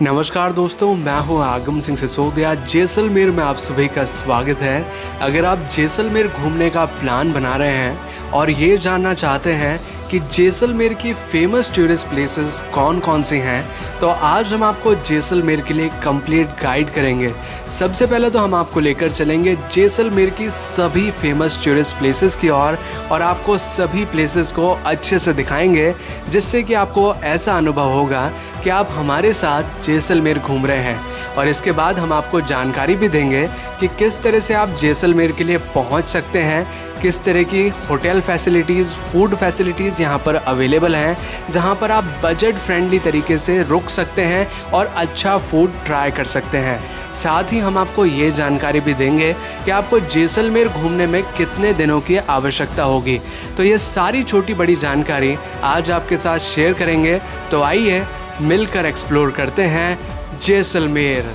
नमस्कार दोस्तों, मैं हूं आगम सिंह सिसोदिया। जैसलमेर में आप सभी का स्वागत है। अगर आप जैसलमेर घूमने का प्लान बना रहे हैं और ये जानना चाहते हैं कि जैसलमेर की फेमस टूरिस्ट प्लेसेस कौन कौन सी हैं, तो आज हम आपको जैसलमेर के लिए कंप्लीट गाइड करेंगे। सबसे पहले तो हम आपको लेकर चलेंगे जैसलमेर की सभी फेमस टूरिस्ट प्लेसेस की ओर और आपको सभी प्लेसेस को अच्छे से दिखाएंगे, जिससे कि आपको ऐसा अनुभव होगा कि आप हमारे साथ जैसलमेर घूम रहे हैं। और इसके बाद हम आपको जानकारी भी देंगे कि किस तरह से आप जैसलमेर के लिए पहुंच सकते हैं, किस तरह की होटल फैसिलिटीज़, फूड फैसिलिटीज़ यहाँ पर अवेलेबल हैं, जहाँ पर आप बजट फ्रेंडली तरीके से रुक सकते हैं और अच्छा फूड ट्राई कर सकते हैं। साथ ही हम आपको ये जानकारी भी देंगे कि आपको जैसलमेर घूमने में कितने दिनों की आवश्यकता होगी। तो ये सारी छोटी बड़ी जानकारी आज आपके साथ शेयर करेंगे। तो आइए मिलकर एक्सप्लोर करते हैं जैसलमेर।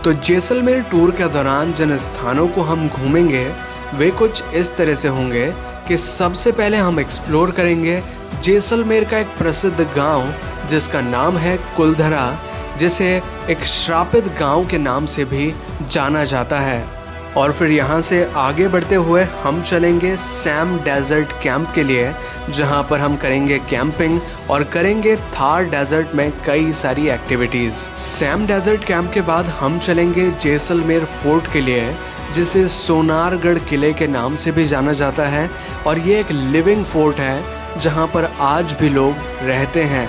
तो जैसलमेर टूर के दौरान जिन स्थानों को हम घूमेंगे वे कुछ इस तरह से होंगे कि सबसे पहले हम एक्सप्लोर करेंगे जैसलमेर का एक प्रसिद्ध गांव जिसका नाम है कुलधरा, जिसे एक श्रापित गांव के नाम से भी जाना जाता है। और फिर यहाँ से आगे बढ़ते हुए हम चलेंगे सैम डेजर्ट कैंप के लिए, जहाँ पर हम करेंगे कैंपिंग और करेंगे थार डेजर्ट में कई सारी एक्टिविटीज़। सैम डेजर्ट कैंप के बाद हम चलेंगे जैसलमेर फोर्ट के लिए, जिसे सोनारगढ़ किले के नाम से भी जाना जाता है। और ये एक लिविंग फोर्ट है जहाँ पर आज भी लोग रहते हैं।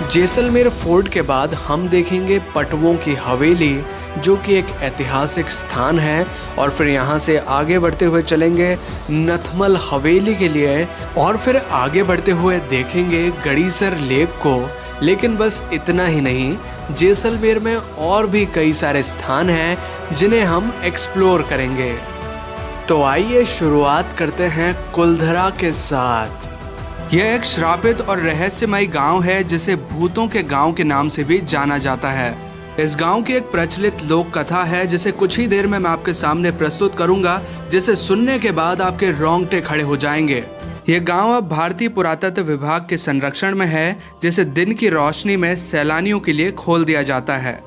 जैसलमेर फोर्ट के बाद हम देखेंगे पटवों की हवेली, जो कि एक ऐतिहासिक स्थान है। और फिर यहाँ से आगे बढ़ते हुए चलेंगे नथमल हवेली के लिए और फिर आगे बढ़ते हुए देखेंगे गड़ीसर लेक को। लेकिन बस इतना ही नहीं, जैसलमेर में और भी कई सारे स्थान हैं जिन्हें हम एक्सप्लोर करेंगे। तो आइए शुरुआत करते हैं कुलधरा के साथ। यह एक श्रापित और रहस्यमय गांव है जिसे भूतों के गांव के नाम से भी जाना जाता है। इस गांव की एक प्रचलित लोक कथा है जिसे कुछ ही देर में मैं आपके सामने प्रस्तुत करूंगा, जिसे सुनने के बाद आपके रोंगटे खड़े हो जाएंगे। यह गांव अब भारतीय पुरातत्व विभाग के संरक्षण में है, जिसे दिन की रोशनी में सैलानियों के लिए खोल दिया जाता है।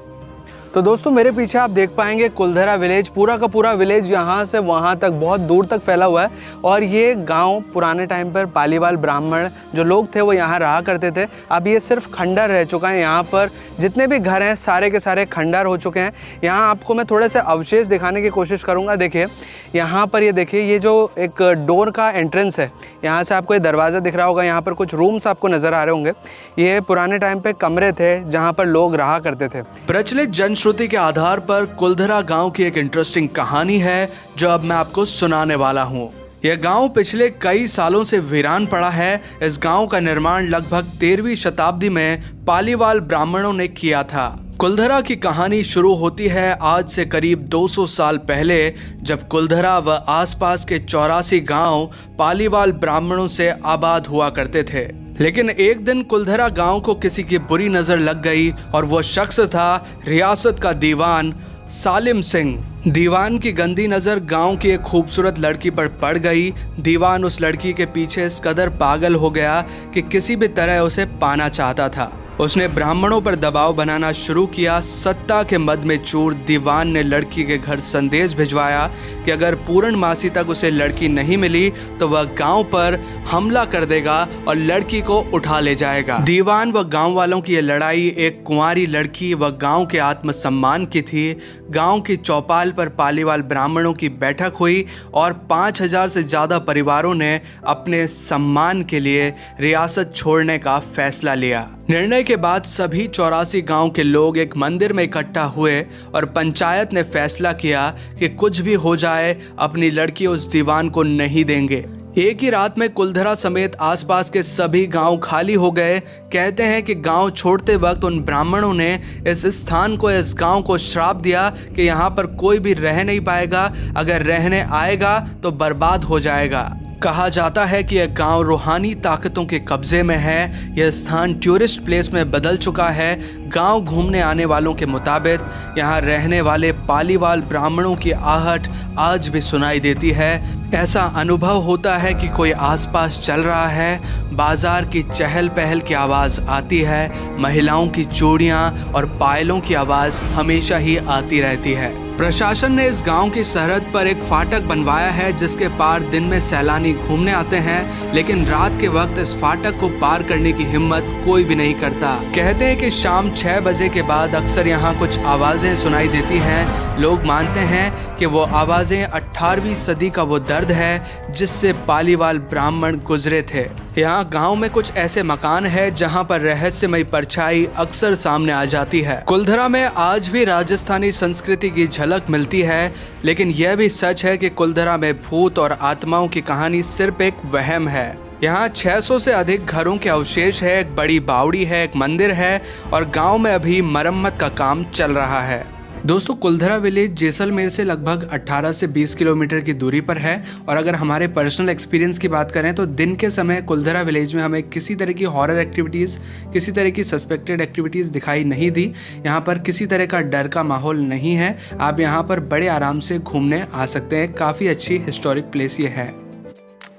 तो दोस्तों, मेरे पीछे आप देख पाएंगे कुलधरा विलेज, पूरा का पूरा विलेज यहाँ से वहाँ तक बहुत दूर तक फैला हुआ है। और ये गांव पुराने टाइम पर पालीवाल ब्राह्मण जो लोग थे वो यहाँ रहा करते थे। अब ये सिर्फ खंडर रह चुका है। यहाँ पर जितने भी घर हैं सारे के सारे खंडर हो चुके हैं। यहाँ आपको मैं थोड़े से अवशेष दिखाने की कोशिश करूँगा। देखिए यहाँ पर, ये देखिए, ये जो एक डोर का एंट्रेंस है, यहाँ से आपको ये दरवाज़ा दिख रहा होगा। यहाँ पर कुछ रूम्स आपको नज़र आ रहे होंगे। ये पुराने टाइम पे कमरे थे जहाँ पर लोग रहा करते थे। प्रचलित जनश्रुति के आधार पर कुलधरा गांव की एक इंटरेस्टिंग कहानी है जो अब मैं आपको सुनाने वाला हूँ। यह गांव पिछले कई सालों से वीरान पड़ा है। इस गांव का निर्माण लगभग 13वीं शताब्दी में पालीवाल ब्राह्मणों ने किया था। कुलधरा की कहानी शुरू होती है आज से करीब 200 साल पहले, जब कुलधरा व आसपास के 84 गांव पालीवाल ब्राह्मणों से आबाद हुआ करते थे। लेकिन एक दिन कुलधरा गांव को किसी की बुरी नज़र लग गई और वो शख्स था रियासत का दीवान सालिम सिंह। दीवान की गंदी नज़र गांव की एक खूबसूरत लड़की पर पड़ गई। दीवान उस लड़की के पीछे इस कदर पागल हो गया कि किसी भी तरह उसे पाना चाहता था। उसने ब्राह्मणों पर दबाव बनाना शुरू किया। सत्ता के मद में चूर दीवान ने लड़की के घर संदेश भिजवाया कि अगर पूर्णमासी तक उसे लड़की नहीं मिली तो वह गांव पर हमला कर देगा और लड़की को उठा ले जाएगा। दीवान व गांव वालों की यह लड़ाई एक कुंवारी लड़की व गांव के आत्मसम्मान की थी। गांव की चौपाल पर पालीवाल ब्राह्मणों की बैठक हुई और 5000 से ज़्यादा परिवारों ने अपने सम्मान के लिए रियासत छोड़ने का फैसला लिया। निर्णय के बाद सभी 84 गांव के लोग एक मंदिर में इकट्ठा हुए और पंचायत ने फैसला किया कि कुछ भी हो जाए अपनी लड़की उस दीवान को नहीं देंगे। एक ही रात में कुलधरा समेत आसपास के सभी गांव खाली हो गए। कहते हैं कि गांव छोड़ते वक्त उन ब्राह्मणों ने इस स्थान को, इस गांव को श्राप दिया कि यहाँ पर कोई भी रह नहीं पाएगा, अगर रहने आएगा तो बर्बाद हो जाएगा। कहा जाता है कि यह गांव रूहानी ताकतों के कब्जे में है। यह स्थान टूरिस्ट प्लेस में बदल चुका है। गांव घूमने आने वालों के मुताबिक यहां रहने वाले पालीवाल ब्राह्मणों की आहट आज भी सुनाई देती है। ऐसा अनुभव होता है कि कोई आसपास चल रहा है। बाजार की चहल पहल की आवाज़ आती है। महिलाओं की चूड़ियाँ और पायलों की आवाज़ हमेशा ही आती रहती है। प्रशासन ने इस गांव की सरहद पर एक फाटक बनवाया है जिसके पार दिन में सैलानी घूमने आते हैं, लेकिन रात के वक्त इस फाटक को पार करने की हिम्मत कोई भी नहीं करता। कहते हैं कि शाम 6 बजे के बाद अक्सर यहाँ कुछ आवाज़ें सुनाई देती हैं। लोग मानते हैं कि वो आवाज़ें 18वीं सदी का वो दर्द है जिससे पालीवाल ब्राह्मण गुजरे थे। यहाँ गांव में कुछ ऐसे मकान है जहाँ पर रहस्यमयी परछाई अक्सर सामने आ जाती है। कुलधरा में आज भी राजस्थानी संस्कृति की झलक मिलती है, लेकिन यह भी सच है कि कुलधरा में भूत और आत्माओं की कहानी सिर्फ एक वहम है। यहाँ 600 से अधिक घरों के अवशेष है, एक बड़ी बावड़ी है, एक मंदिर है और गांव में अभी मरम्मत का काम चल रहा है। दोस्तों, कुलधरा विलेज जैसलमेर से लगभग 18 से 20 किलोमीटर की दूरी पर है और अगर हमारे पर्सनल एक्सपीरियंस की बात करें तो दिन के समय कुलधरा विलेज में हमें किसी तरह की हॉरर एक्टिविटीज़, किसी तरह की सस्पेक्टेड एक्टिविटीज़ दिखाई नहीं दी। यहाँ पर किसी तरह का डर का माहौल नहीं है। आप यहाँ पर बड़े आराम से घूमने आ सकते हैं। काफ़ी अच्छी हिस्टोरिक प्लेस ये है।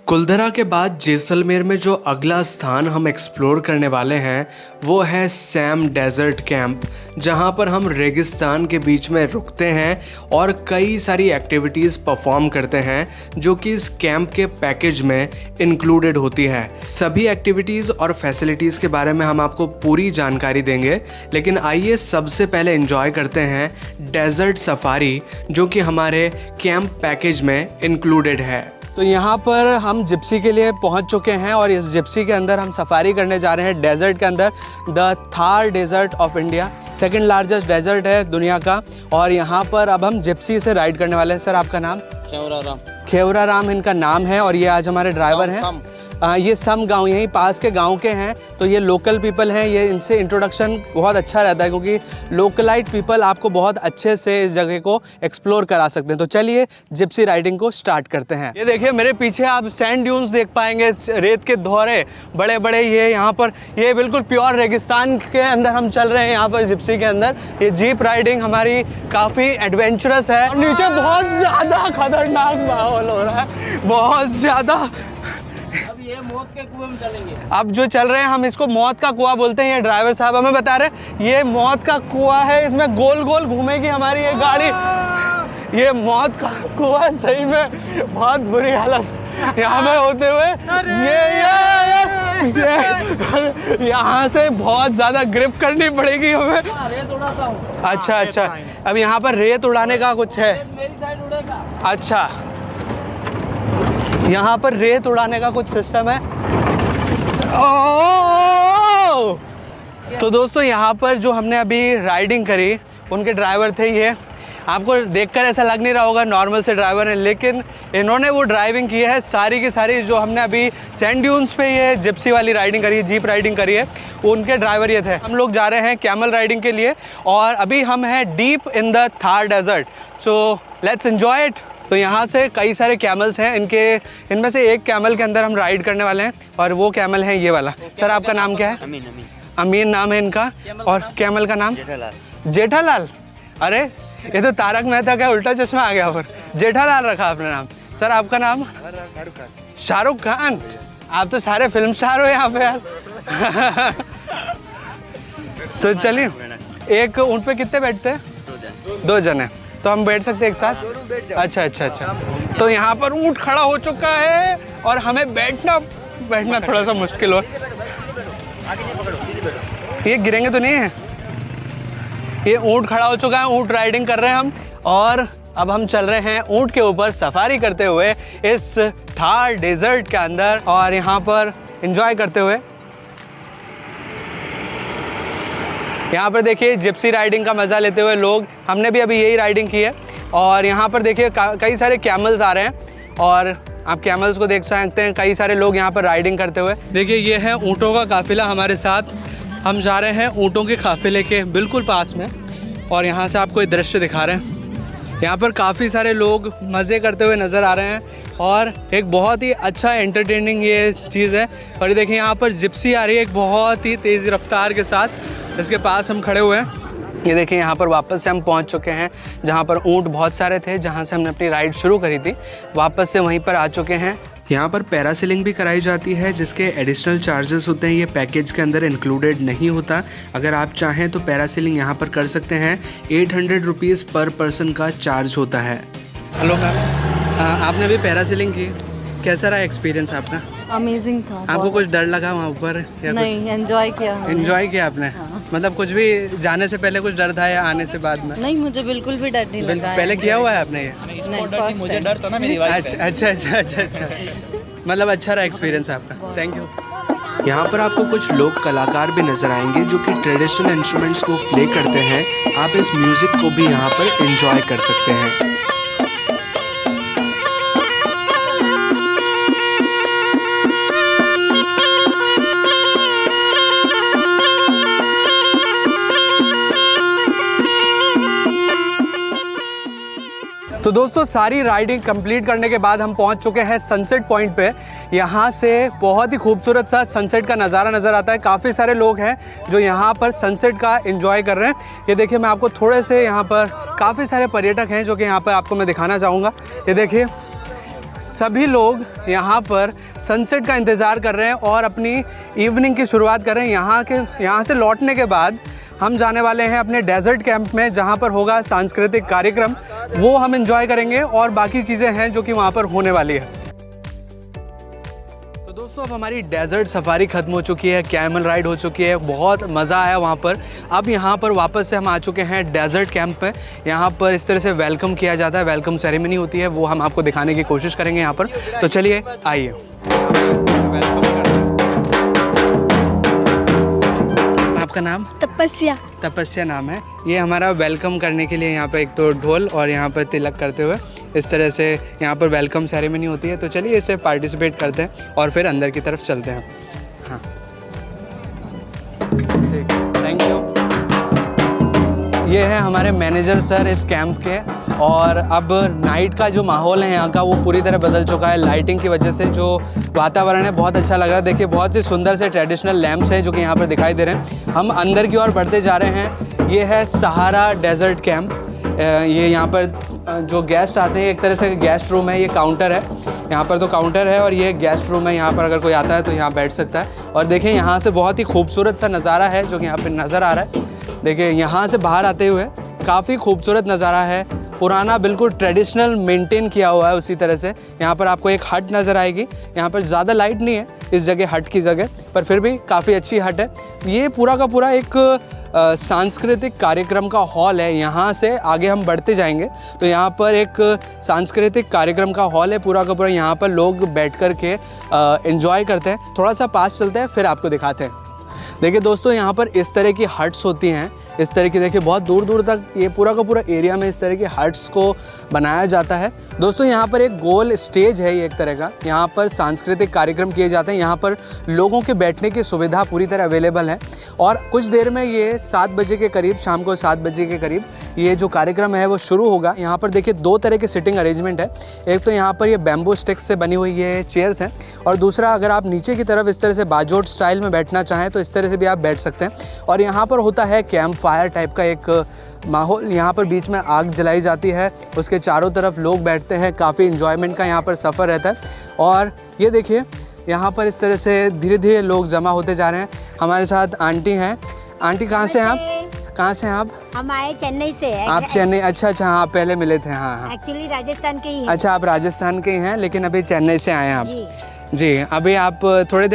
कुलधरा के बाद जैसलमेर में जो अगला स्थान हम एक्सप्लोर करने वाले हैं वो है सैम डेजर्ट कैंप, जहां पर हम रेगिस्तान के बीच में रुकते हैं और कई सारी एक्टिविटीज़ परफॉर्म करते हैं जो कि इस कैंप के पैकेज में इंक्लूडेड होती है। सभी एक्टिविटीज़ और फैसिलिटीज़ के बारे में हम आपको पूरी जानकारी देंगे, लेकिन आइए सबसे पहले एंजॉय करते हैं डेजर्ट सफारी जो कि हमारे कैंप पैकेज में इंक्लूडेड है। तो यहाँ पर हम जिप्सी के लिए पहुँच चुके हैं और इस जिप्सी के अंदर हम सफारी करने जा रहे हैं डेजर्ट के अंदर। The Thar desert of India, second largest desert है दुनिया का और यहाँ पर अब हम जिप्सी से राइड करने वाले हैं। सर, आपका नाम? खेवरा राम इनका नाम है और ये आज हमारे ड्राइवर हैं। ये सम गांव यहीं पास के गांव के हैं, तो ये लोकल पीपल हैं। ये इनसे इंट्रोडक्शन बहुत अच्छा रहता है क्योंकि लोकलाइट पीपल आपको बहुत अच्छे से इस जगह को एक्सप्लोर करा सकते हैं। तो चलिए जिप्सी राइडिंग को स्टार्ट करते हैं। ये देखिए मेरे पीछे आप सैंड ड्यून्स देख पाएंगे, रेत के धौरे बड़े बड़े। ये यहाँ पर ये बिल्कुल प्योर रेगिस्तान के अंदर हम चल रहे हैं यहाँ पर जिप्सी के अंदर। ये जीप राइडिंग हमारी काफ़ी एडवेंचरस है। नीचे बहुत ज़्यादा खतरनाक माहौल हो रहा है, बहुत ज़्यादा। ये मौत के कुएं में चलेंगे। अब जो चल रहे हैं हम इसको मौत का कुआं बोलते हैं। ये ड्राइवर साहब हमें बता रहे हैं ये मौत का कुआं है, इसमें गोल गोल घूमेगी हमारी ये गाड़ी। ये मौत का कुआं, सही में बहुत बुरी हालत यहाँ में होते हुए। ये यहाँ से बहुत ज़्यादा ग्रिप करनी पड़ेगी हमें। रेत उड़ाता हूँ। अच्छा, अब यहाँ पर रेत उड़ाने का कुछ है? मेरी साइड उड़ेगा। अच्छा, यहाँ पर रेत उड़ाने का कुछ सिस्टम है। तो दोस्तों, यहाँ पर जो हमने अभी राइडिंग करी उनके ड्राइवर थे ये। आपको देखकर ऐसा लग नहीं रहा होगा नॉर्मल से ड्राइवर है, लेकिन इन्होंने वो ड्राइविंग की है सारी की सारी। जो हमने अभी सैंड ड्यून्स पे ये जिप्सी वाली राइडिंग करी है, जीप राइडिंग करी है, उनके ड्राइवर ये थे। हम लोग जा रहे हैं कैमल राइडिंग के लिए और अभी हम हैं deep in the Thar desert. So let's enjoy it. तो यहाँ से कई सारे कैमल्स हैं, इनमें से एक कैमल के अंदर हम राइड करने वाले हैं और वो कैमल है ये वाला। सर, आपका नाम क्या है? अमीन नाम है इनका। और कैमल का नाम? जेठालाल। अरे ये तो तारक मेहता का उल्टा चश्मा आ गया। पर जेठालाल रखा आपने नाम। सर, आपका नाम? शाहरुख खान। आप तो सारे फिल्म स्टार हो यहाँ पे यार। तो चलिए, एक ऊँट पे कितने बैठते हैं? 2 जने। तो हम बैठ सकते हैं एक साथ? अच्छा। तो यहाँ पर ऊँट खड़ा हो चुका है और हमें बैठना थोड़ा सा मुश्किल हो। ये गिरेंगे तो नहीं है? ये ऊँट खड़ा हो चुका है, ऊँट राइडिंग कर रहे हैं हम और अब हम चल रहे हैं ऊँट के ऊपर सफारी करते हुए इस थार डेजर्ट के अंदर और यहाँ पर एंजॉय करते हुए। यहाँ पर देखिए जिप्सी राइडिंग का मज़ा लेते हुए लोग, हमने भी अभी यही राइडिंग की है। और यहाँ पर देखिए कई सारे कैमल्स आ रहे हैं और आप कैमल्स को देख सकते हैं, कई सारे लोग यहाँ पर राइडिंग करते हुए। देखिए ये है ऊँटों का काफ़िला हमारे साथ। हम जा रहे हैं ऊँटों के काफ़िले के बिल्कुल पास में और यहाँ से आपको ये दृश्य दिखा रहे हैं। यहाँ पर काफ़ी सारे लोग मज़े करते हुए नज़र आ रहे हैं और एक बहुत ही अच्छा एंटरटेनिंग ये चीज़ है। और ये देखिए यहाँ पर जिप्सी आ रही है एक बहुत ही तेज़ रफ्तार के साथ, इसके पास हम खड़े हुए हैं। ये देखिए यहाँ पर वापस से हम पहुँच चुके हैं जहाँ पर ऊँट बहुत सारे थे, जहाँ से हमने अपनी राइड शुरू करी थी, वापस से वहीं पर आ चुके हैं। यहाँ पर पैरासेलिंग भी कराई जाती है जिसके एडिशनल चार्जेस होते हैं, ये पैकेज के अंदर इंक्लूडेड नहीं होता। अगर आप चाहें तो पैरासेलिंग यहाँ पर कर सकते हैं। 800 रुपीज़ पर पर्सन का चार्ज होता है। हेलो मैम, आपने भी पैरासेलिंग की, कैसा रहा एक्सपीरियंस आपका? अमेजिंग था। आपको कुछ डर लगा वहाँ ऊपर या नहीं, एंजॉय किया हमने। एंजॉय किया आपने? हाँ। मतलब कुछ भी जाने से पहले कुछ डर था या आने से बाद में? नहीं, मुझे बिल्कुल भी डर नहीं लगा। पहले किया हुआ है आपने ये? नहीं, फर्स्ट मुझे टाइम। डर था ना मेरी वाइफ है। अच्छा। मतलब अच्छा रहा एक्सपीरियंस आपका। Thank you. यहाँ पर आपको कुछ लोक कलाकार भी नजर आएंगे जो कि ट्रेडिशनल इंस्ट्रूमेंट्स को प्ले करते हैं। आप इस म्यूजिक को भी यहाँ पर एंजॉय कर सकते हैं। तो दोस्तों सारी राइडिंग कंप्लीट करने के बाद हम पहुंच चुके हैं सनसेट पॉइंट पे। यहाँ से बहुत ही खूबसूरत सा सनसेट का नज़ारा नज़र आता है। काफ़ी सारे लोग हैं जो यहाँ पर सनसेट का एंजॉय कर रहे हैं। ये देखिए, मैं आपको थोड़े से यहाँ पर काफ़ी सारे पर्यटक हैं जो कि यहाँ पर आपको मैं दिखाना चाहूँगा। ये देखिए, सभी लोग यहाँ पर सनसेट का इंतज़ार कर रहे हैं और अपनी इवनिंग की शुरुआत कर रहे हैं। यहाँ से लौटने के बाद हम जाने वाले हैं अपने डेजर्ट कैंप में, जहाँ पर होगा सांस्कृतिक कार्यक्रम, वो हम एंजॉय करेंगे और बाकी चीज़ें हैं जो कि वहाँ पर होने वाली है। तो दोस्तों अब हमारी डेजर्ट सफारी ख़त्म हो चुकी है, कैमल राइड हो चुकी है, बहुत मज़ा आया वहाँ पर। अब यहाँ पर वापस से हम आ चुके हैं डेजर्ट कैंप में। यहाँ पर इस तरह से वेलकम किया जाता है, वेलकम सेरेमनी होती है, वो हम आपको दिखाने की कोशिश करेंगे यहाँ पर। तो चलिए आइए। आपका नाम? तपस्या नाम है। ये हमारा वेलकम करने के लिए यहाँ पे एक तो ढोल और यहाँ पर तिलक करते हुए इस तरह से यहाँ पर वेलकम सेरेमनी होती है। तो चलिए इसे पार्टिसिपेट करते हैं और फिर अंदर की तरफ चलते हैं। हाँ ठीक, थैंक यू। ये है हमारे मैनेजर सर इस कैंप के। और अब नाइट का जो माहौल है यहाँ का वो पूरी तरह बदल चुका है। लाइटिंग की वजह से जो वातावरण है बहुत अच्छा लग रहा है। देखिए, बहुत से सुंदर से ट्रेडिशनल लैंप्स हैं जो कि यहाँ पर दिखाई दे रहे हैं। हम अंदर की ओर बढ़ते जा रहे हैं। ये है सहारा डेजर्ट कैंप। ये यहाँ पर जो गेस्ट आते हैं, एक तरह से गेस्ट रूम है, ये काउंटर है। यहाँ पर तो काउंटर है और ये गेस्ट रूम है। यहाँ पर अगर कोई आता है तो यहाँ बैठ सकता है। और देखिए, यहाँ से बहुत ही खूबसूरत सा नज़ारा है जो कि यहाँ पर नज़र आ रहा है। देखिए, यहाँ से बाहर आते हुए काफ़ी खूबसूरत नज़ारा है, पुराना बिल्कुल ट्रेडिशनल मेंटेन किया हुआ है उसी तरह से। यहाँ पर आपको एक हट नज़र आएगी। यहाँ पर ज़्यादा लाइट नहीं है इस जगह, हट की जगह, पर फिर भी काफ़ी अच्छी हट है। ये पूरा का पूरा एक सांस्कृतिक कार्यक्रम का हॉल है। यहाँ से आगे हम बढ़ते जाएंगे तो यहाँ पर एक सांस्कृतिक कार्यक्रम का हॉल है पूरा का पूरा। यहाँ पर लोग बैठ कर के एंजॉय करते हैं। थोड़ा सा पास चलते हैं फिर आपको दिखाते हैं। देखिए दोस्तों, यहाँ पर इस तरह की हट्स होती हैं, इस तरह की। देखिए, बहुत दूर दूर तक ये पूरा का पूरा एरिया में इस तरह की हट्स को बनाया जाता है। दोस्तों, यहाँ पर एक गोल स्टेज है, ये एक तरह का। यहाँ पर सांस्कृतिक कार्यक्रम किए जाते हैं। यहाँ पर लोगों के बैठने की सुविधा पूरी तरह अवेलेबल है। और कुछ देर में ये 7 बजे के करीब, शाम को 7 बजे के करीब ये जो कार्यक्रम है वो शुरू होगा। यहाँ पर देखिए 2 तरह के सिटिंग अरेंजमेंट है। एक तो यहाँ पर ये बैम्बू स्टिक्स से बनी हुई ये चेयर्स हैं, और दूसरा अगर आप नीचे की तरफ इस तरह से बाजोट स्टाइल में बैठना चाहें तो इस तरह से भी आप बैठ सकते हैं। और यहाँ पर होता है कैंप फायर टाइप का एक माहौल। यहाँ पर बीच में आग जलाई जाती है, उसके चारों तरफ लोग बैठते हैं। काफ़ी इन्जॉयमेंट का यहाँ पर सफ़र रहता है। और ये देखिए, यहाँ पर इस तरह से धीरे धीरे लोग जमा होते जा रहे हैं। हमारे साथ आंटी हैं। आंटी, कहाँ से हैं आप? कहाँ से हैं आप? हम आए चेन्नई से। आप चेन्नई? अच्छा, हाँ, पहले मिले थे। हाँ। एक्चुअली राजस्थान के ही हैं। अच्छा, आप राजस्थान के ही हैं, लेकिन अभी चेन्नई से आए हैं आप? जी। अभी आप थोड़ी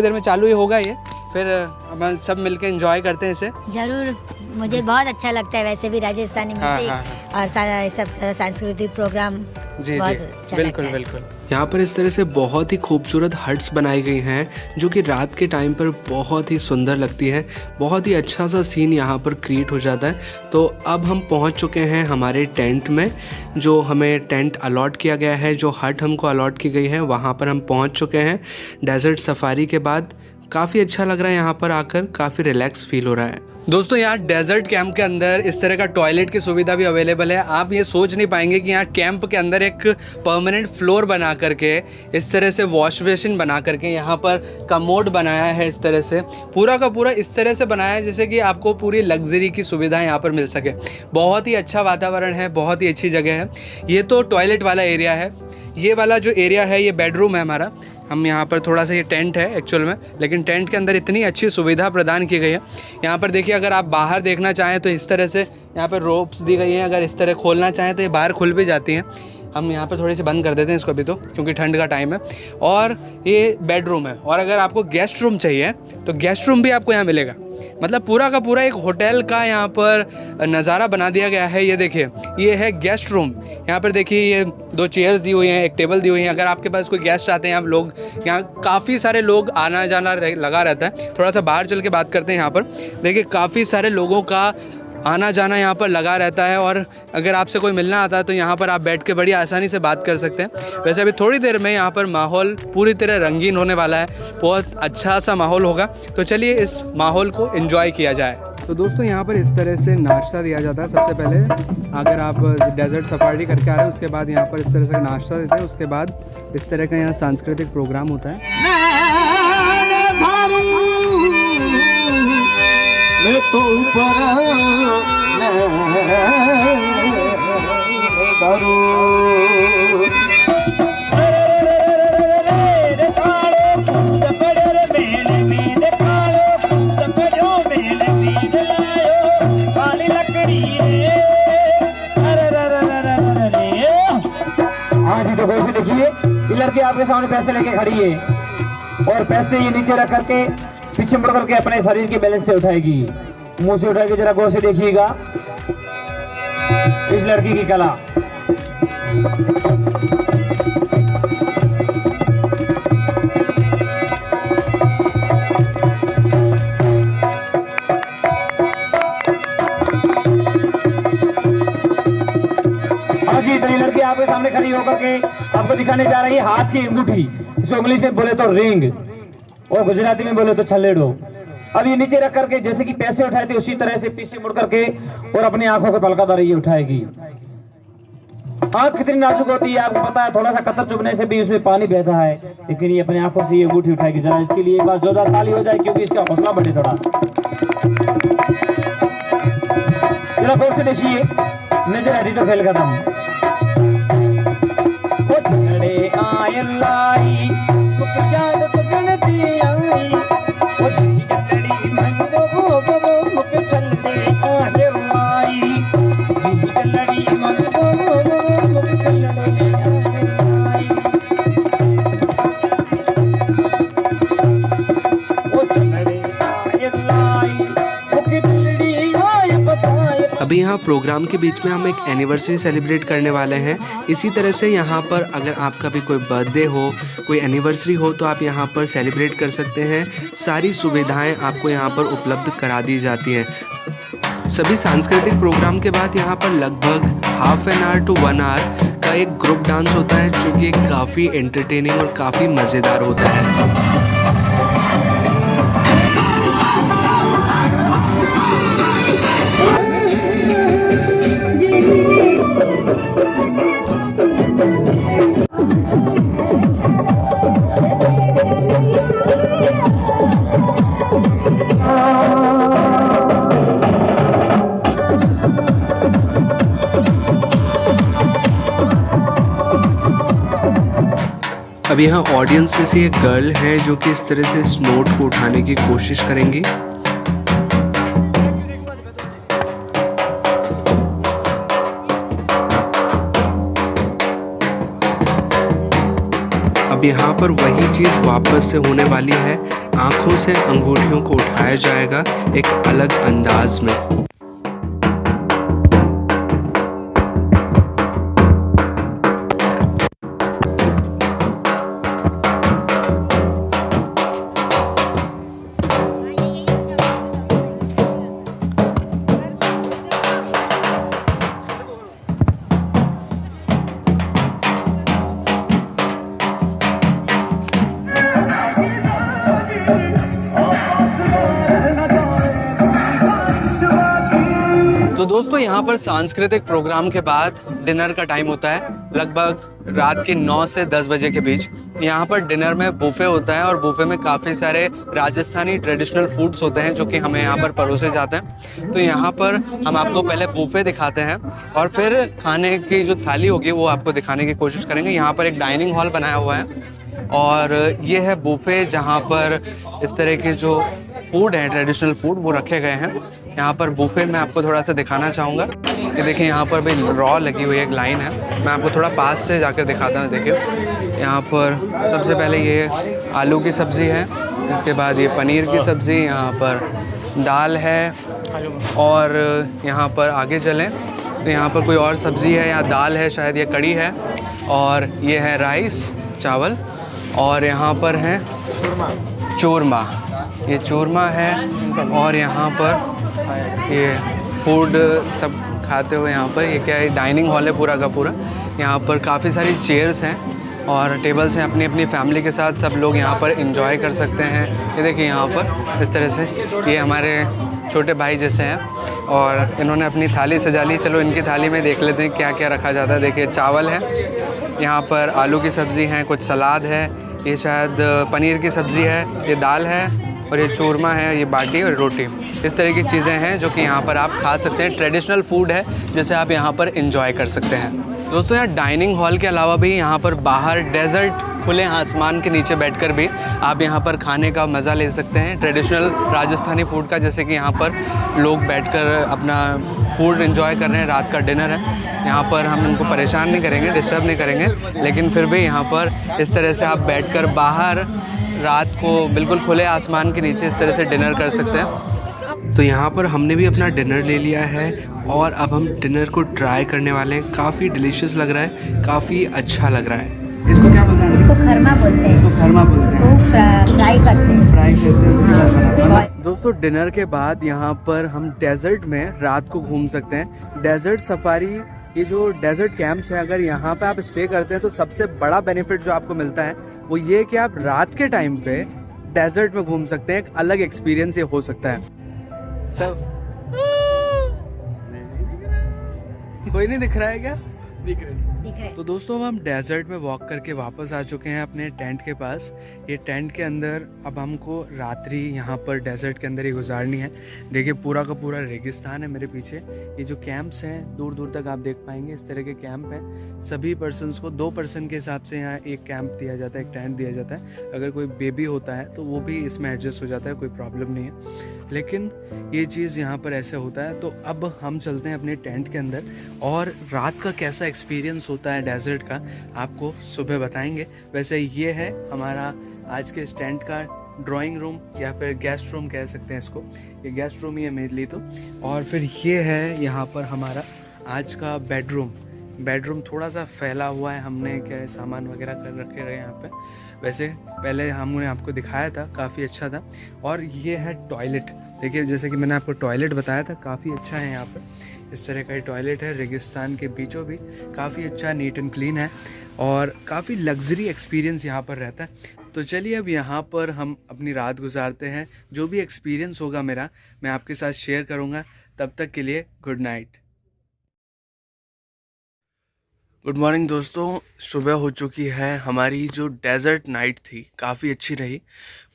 देर में चालू ही होगा ये, फिर हम सब मिलके एंजॉय करते हैं इसे। जरूर, मुझे बहुत अच्छा लगता है वैसे भी राजस्थानी म्यूजिक और सब सांस्कृतिक प्रोग्राम। जी, बहुत अच्छा बिल्कुल लगता है। बिल्कुल। यहाँ पर इस तरह से बहुत ही खूबसूरत हट्स बनाई गई हैं जो कि रात के टाइम पर बहुत ही सुंदर लगती है। बहुत ही अच्छा सा सीन यहाँ पर क्रिएट हो जाता है। तो अब हम पहुँच चुके हैं हमारे टेंट में, जो हमें टेंट अलॉट किया गया है, जो हट हमको अलॉट की गई है, वहाँ पर हम पहुँच चुके हैं। डेजर्ट सफारी के बाद काफ़ी अच्छा लग रहा है यहाँ पर आकर, काफ़ी रिलैक्स फील हो रहा है। दोस्तों यहाँ डेजर्ट कैंप के अंदर इस तरह का टॉयलेट की सुविधा भी अवेलेबल है। आप ये सोच नहीं पाएंगे कि यहाँ कैंप के अंदर एक परमानेंट फ्लोर बना करके इस तरह से वॉश बेसिन बना करके यहाँ पर कमोड बनाया है। इस तरह से पूरा का पूरा इस तरह से बनाया है जैसे कि आपको पूरी लग्जरी की सुविधा यहाँ पर मिल सके। बहुत ही अच्छा वातावरण है, बहुत ही अच्छी जगह है। ये तो टॉयलेट वाला एरिया है। ये वाला जो एरिया है ये बेडरूम है हमारा। हम यहाँ पर थोड़ा सा, ये टेंट है एक्चुअल में, लेकिन टेंट के अंदर इतनी अच्छी सुविधा प्रदान की गई है। यहाँ पर देखिए, अगर आप बाहर देखना चाहें तो इस तरह से यहाँ पर रोप्स दी गई हैं। अगर इस तरह खोलना चाहें तो ये बाहर खुल भी जाती हैं। हम यहाँ पर थोड़ी सी बंद कर देते हैं इसको अभी तो, क्योंकि ठंड का टाइम है। और ये बेडरूम है। और अगर आपको गेस्ट रूम चाहिए तो गेस्ट रूम भी आपको यहाँ मिलेगा। मतलब पूरा का पूरा एक होटल का यहाँ पर नज़ारा बना दिया गया है। ये देखिए, ये है गेस्ट रूम। यहाँ पर देखिए, ये 2 चेयर्स दी हुई हैं, एक टेबल दी हुई है। अगर आपके पास कोई गेस्ट आते हैं, आप लोग यहाँ काफ़ी सारे लोग आना जाना लगा रहता है। थोड़ा सा बाहर चल के बात करते हैं। यहाँ पर देखिए, काफ़ी सारे लोगों का आना जाना यहाँ पर लगा रहता है। और अगर आपसे कोई मिलना आता है तो यहाँ पर आप बैठ के बड़ी आसानी से बात कर सकते हैं। वैसे अभी थोड़ी देर में यहाँ पर माहौल पूरी तरह रंगीन होने वाला है। बहुत अच्छा सा माहौल होगा। तो चलिए इस माहौल को एंजॉय किया जाए। तो दोस्तों यहाँ पर इस तरह से नाश्ता दिया जाता है। सबसे पहले अगर आप डेजर्ट सफारी करके आ रहे हैं, उसके बाद यहाँ पर इस तरह से नाश्ता देते हैं। उसके बाद इस तरह का यहाँ सांस्कृतिक प्रोग्राम होता है। मैं तो हाँ जी, तो वैसे देखिए, ये लड़की आपके सामने पैसे लेके खड़ी है और पैसे ये नीचे रख करके पीछे मुड़ करके अपने शरीर के बैलेंस से उठाएगी। मुंह से उठाएगी, जरा गौर से देखिएगा इस लड़की की कला। हाँ जी, तो ये लड़की आपके सामने खड़ी होकर के आपको दिखाने जा रही है हाथ की अंगूठी। इसको इंग्लिश में बोले तो रिंग और गुजराती में बोले तो छल्लेड़ो। अब ये नीचे रख करके जैसे कि पैसे उठाए थे उसी तरह से पीछे मुड़ करके और अपनी आंखों को पलकाता रही उठाएगी। आंख कितनी नाजुक होती है आपको पता है। थोड़ा सा कतर चुभने से भी उसमें पानी बहता है, लेकिन ये अपनी आंखों से ये अंगूठी उठाएगी। जरा इसके लिए एक बार जोरदार ताली हो जाए, क्योंकि इसका हौसला बढ़े थोड़ा। जरा गौर से देखिए, नजर आती तो खेल खत्म। अभी यहाँ प्रोग्राम के बीच में हम एक एनिवर्सरी सेलिब्रेट करने वाले हैं। इसी तरह से यहाँ पर अगर आपका भी कोई बर्थडे हो, कोई एनिवर्सरी हो, तो आप यहाँ पर सेलिब्रेट कर सकते हैं। सारी सुविधाएं आपको यहाँ पर उपलब्ध करा दी जाती हैं। सभी सांस्कृतिक प्रोग्राम के बाद यहाँ पर लगभग half an hour to 1 hour का एक ग्रुप डांस होता है, जो कि काफ़ी एंटरटेनिंग और काफ़ी मज़ेदार होता है। अब यहाँ ऑडियंस में से एक गर्ल है जो कि इस तरह से इस नोट को उठाने की कोशिश करेंगी। अब यहाँ पर वही चीज़ वापस से होने वाली है। आंखों से अंगूठियों को उठाया जाएगा एक अलग अंदाज में। तो दोस्तों यहाँ पर सांस्कृतिक प्रोग्राम के बाद डिनर का टाइम होता है, लगभग रात के 9 से 10 बजे के बीच। यहाँ पर डिनर में बुफे होता है और बुफे में काफ़ी सारे राजस्थानी ट्रेडिशनल फूड्स होते हैं जो कि हमें यहाँ पर परोसे जाते हैं। तो यहाँ पर हम आपको पहले बुफे दिखाते हैं और फिर खाने की जो थाली होगी वो आपको दिखाने की कोशिश करेंगे। यहाँ पर एक डाइनिंग हॉल बनाया हुआ है और ये है बुफे जहाँ पर इस तरह के जो फूड है, ट्रेडिशनल फूड, वो रखे गए हैं। यहाँ पर बुफे में आपको थोड़ा सा दिखाना चाहूँगा। ये देखिए यहाँ पर भी रॉ लगी हुई एक लाइन है, मैं आपको थोड़ा पास से जाकर दिखाता हूँ। देखिए यहाँ पर सबसे पहले ये आलू की सब्ज़ी है, इसके बाद ये पनीर की सब्ज़ी, यहाँ पर दाल है और यहाँ पर आगे चलें तो यहाँ पर कोई और सब्ज़ी है या दाल है, शायद ये कड़ी है, और ये है राइस चावल, और यहाँ पर है चूरमा, ये चूरमा है। और यहाँ पर ये फूड सब खाते हुए, यहाँ पर ये क्या है, डाइनिंग हॉल है पूरा का पूरा। यहाँ पर काफ़ी सारी चेयर्स हैं और टेबल्स हैं, अपनी अपनी फैमिली के साथ सब लोग यहाँ पर एंजॉय कर सकते हैं। ये देखिए यहाँ पर इस तरह से ये हमारे छोटे भाई जैसे हैं और इन्होंने अपनी थाली सजा ली। चलो इनकी थाली में देख लेते हैं क्या क्या रखा जाता है। देखिए चावल है, यहाँ पर आलू की सब्ज़ी है, कुछ सलाद है, ये शायद पनीर की सब्ज़ी है, ये दाल है और ये चूरमा है, ये बाटी और रोटी। इस तरह की चीज़ें हैं जो कि यहाँ पर आप खा सकते हैं। ट्रेडिशनल फूड है जिसे आप यहाँ पर एंजॉय कर सकते हैं। दोस्तों यहाँ डाइनिंग हॉल के अलावा भी यहाँ पर बाहर डेजर्ट, खुले आसमान के नीचे बैठकर भी आप यहाँ पर खाने का मज़ा ले सकते हैं, ट्रेडिशनल राजस्थानी फूड का। जैसे कि यहाँ पर लोग बैठकर अपना फूड एंजॉय कर रहे हैं, रात का डिनर है। यहाँ पर हम इनको परेशान नहीं करेंगे, डिस्टर्ब नहीं करेंगे, लेकिन फिर भी यहाँ पर इस तरह से आप बैठकर बाहर रात को बिल्कुल खुले आसमान के नीचे इस तरह से डिनर कर सकते हैं। तो यहाँ पर हमने भी अपना डिनर ले लिया है और अब हम डिनर को ट्राई करने वाले हैं। काफ़ी डिलीशियस लग रहा है, काफ़ी अच्छा लग रहा है। इसको क्या बोलते हैं? इसको खरमा बोलते हैं, इसको खरमा बोलते हैं, इसको फ्राई करते हैं, फ्राई करते हैं, उसके बाद बनाते हैं। दोस्तों डिनर के बाद यहाँ पर हम डेजर्ट में रात को घूम सकते हैं। डेजर्ट सफारी, ये जो डेजर्ट कैंप्स हैं, अगर यहाँ पे आप स्टे करते हैं तो सबसे बड़ा बेनिफिट जो आपको मिलता है वो ये कि आप रात के टाइम पे डेजर्ट में घूम सकते हैं। एक अलग एक्सपीरियंस ये हो सकता है। सब कोई नहीं दिख रहा है क्या? दिख रहे हैं। तो दोस्तों अब हम डेजर्ट में वॉक करके वापस आ चुके हैं अपने टेंट के पास। ये टेंट के अंदर अब हमको रात्रि यहाँ पर डेजर्ट के अंदर ही गुजारनी है। देखिए पूरा का पूरा रेगिस्तान है मेरे पीछे। ये जो कैंप्स हैं दूर दूर तक आप देख पाएंगे, इस तरह के कैंप हैं। सभी पर्सन्स को 2 पर्सन के हिसाब से यहाँ एक कैंप दिया जाता है, एक टेंट दिया जाता है। अगर कोई बेबी होता है तो वो भी इसमें एडजस्ट हो जाता है, कोई प्रॉब्लम नहीं है। लेकिन ये चीज़ यहाँ पर ऐसे होता है। तो अब हम चलते हैं अपने टेंट के अंदर और रात का कैसा एक्सपीरियंस होता है डेजर्ट का आपको सुबह बताएंगे। वैसे ये है हमारा आज के इस टेंट का ड्राइंग रूम या फिर गेस्ट रूम कह सकते हैं इसको। ये गेस्ट रूम ही है मेरे लिए तो। और फिर ये है यहाँ पर हमारा आज का बेडरूम। बेडरूम थोड़ा सा फैला हुआ है, हमने क्या सामान वगैरह कर रखे रहे यहाँ पे। वैसे पहले हमने आपको दिखाया था, काफ़ी अच्छा था। और ये है टॉयलेट। देखिए जैसे कि मैंने आपको टॉयलेट बताया था, काफ़ी अच्छा है यहाँ पे। इस तरह का टॉयलेट है रेगिस्तान के बीचों बीच, काफ़ी अच्छा नीट एंड क्लीन है और काफ़ी लग्जरी एक्सपीरियंस यहाँ पर रहता है। तो चलिए अब यहाँ पर हम अपनी रात गुजारते हैं। जो भी एक्सपीरियंस होगा मेरा मैं आपके साथ शेयर करूँगा। तब तक के लिए गुड नाइट। गुड मॉर्निंग दोस्तों, सुबह हो चुकी है। हमारी जो डेजर्ट नाइट थी काफ़ी अच्छी रही,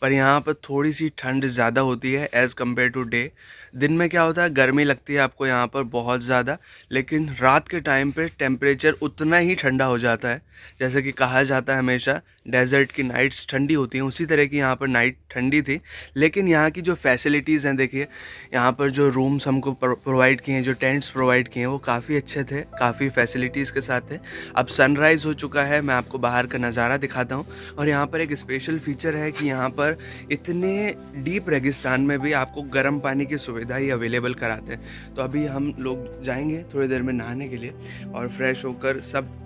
पर यहाँ पर थोड़ी सी ठंड ज़्यादा होती है एज़ कम्पेयर टू डे। दिन में क्या होता है, गर्मी लगती है आपको यहाँ पर बहुत ज़्यादा, लेकिन रात के टाइम पे टेम्परेचर उतना ही ठंडा हो जाता है। जैसे कि कहा जाता है हमेशा डेजर्ट की नाइट्स ठंडी होती हैं, उसी तरह की यहाँ पर नाइट ठंडी थी। लेकिन यहाँ की जो फैसिलिटीज़ हैं, देखिए यहाँ पर जो रूम्स हमको प्रोवाइड किए हैं, जो टेंट्स प्रोवाइड किए हैं, वो काफ़ी अच्छे थे, काफ़ी फैसिलिटीज़ के साथ थे। अब सनराइज़ हो चुका है, मैं आपको बाहर का नज़ारा दिखाता हूँ। और यहाँ पर एक स्पेशल फीचर है कि यहाँ पर इतने डीप रेगिस्तान में भी आपको गर्म पानी की सुविधा ही अवेलेबल कराते हैं। तो अभी हम लोग जाएंगे थोड़ी देर में नहाने के लिए और फ्रेश होकर सब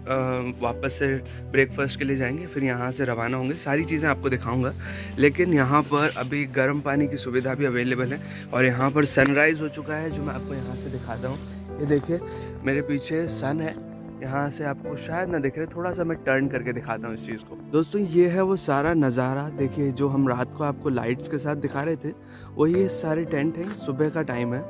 वापस से ब्रेकफास्ट के लिए जाएंगे, फिर यहाँ से रवाना होंगे। सारी चीज़ें आपको दिखाऊंगा, लेकिन यहाँ पर अभी गर्म पानी की सुविधा भी अवेलेबल है। और यहाँ पर सनराइज़ हो चुका है, जो मैं आपको यहाँ से दिखाता हूँ। ये देखिए मेरे पीछे सन है, यहाँ से आपको शायद ना दिख रहे, थोड़ा सा मैं टर्न करके दिखाता हूँ इस चीज़ को। दोस्तों ये है वो सारा नज़ारा। देखिए जो हम रात को आपको लाइट्स के साथ दिखा रहे थे, वही ये सारे टेंट हैं। सुबह का टाइम है,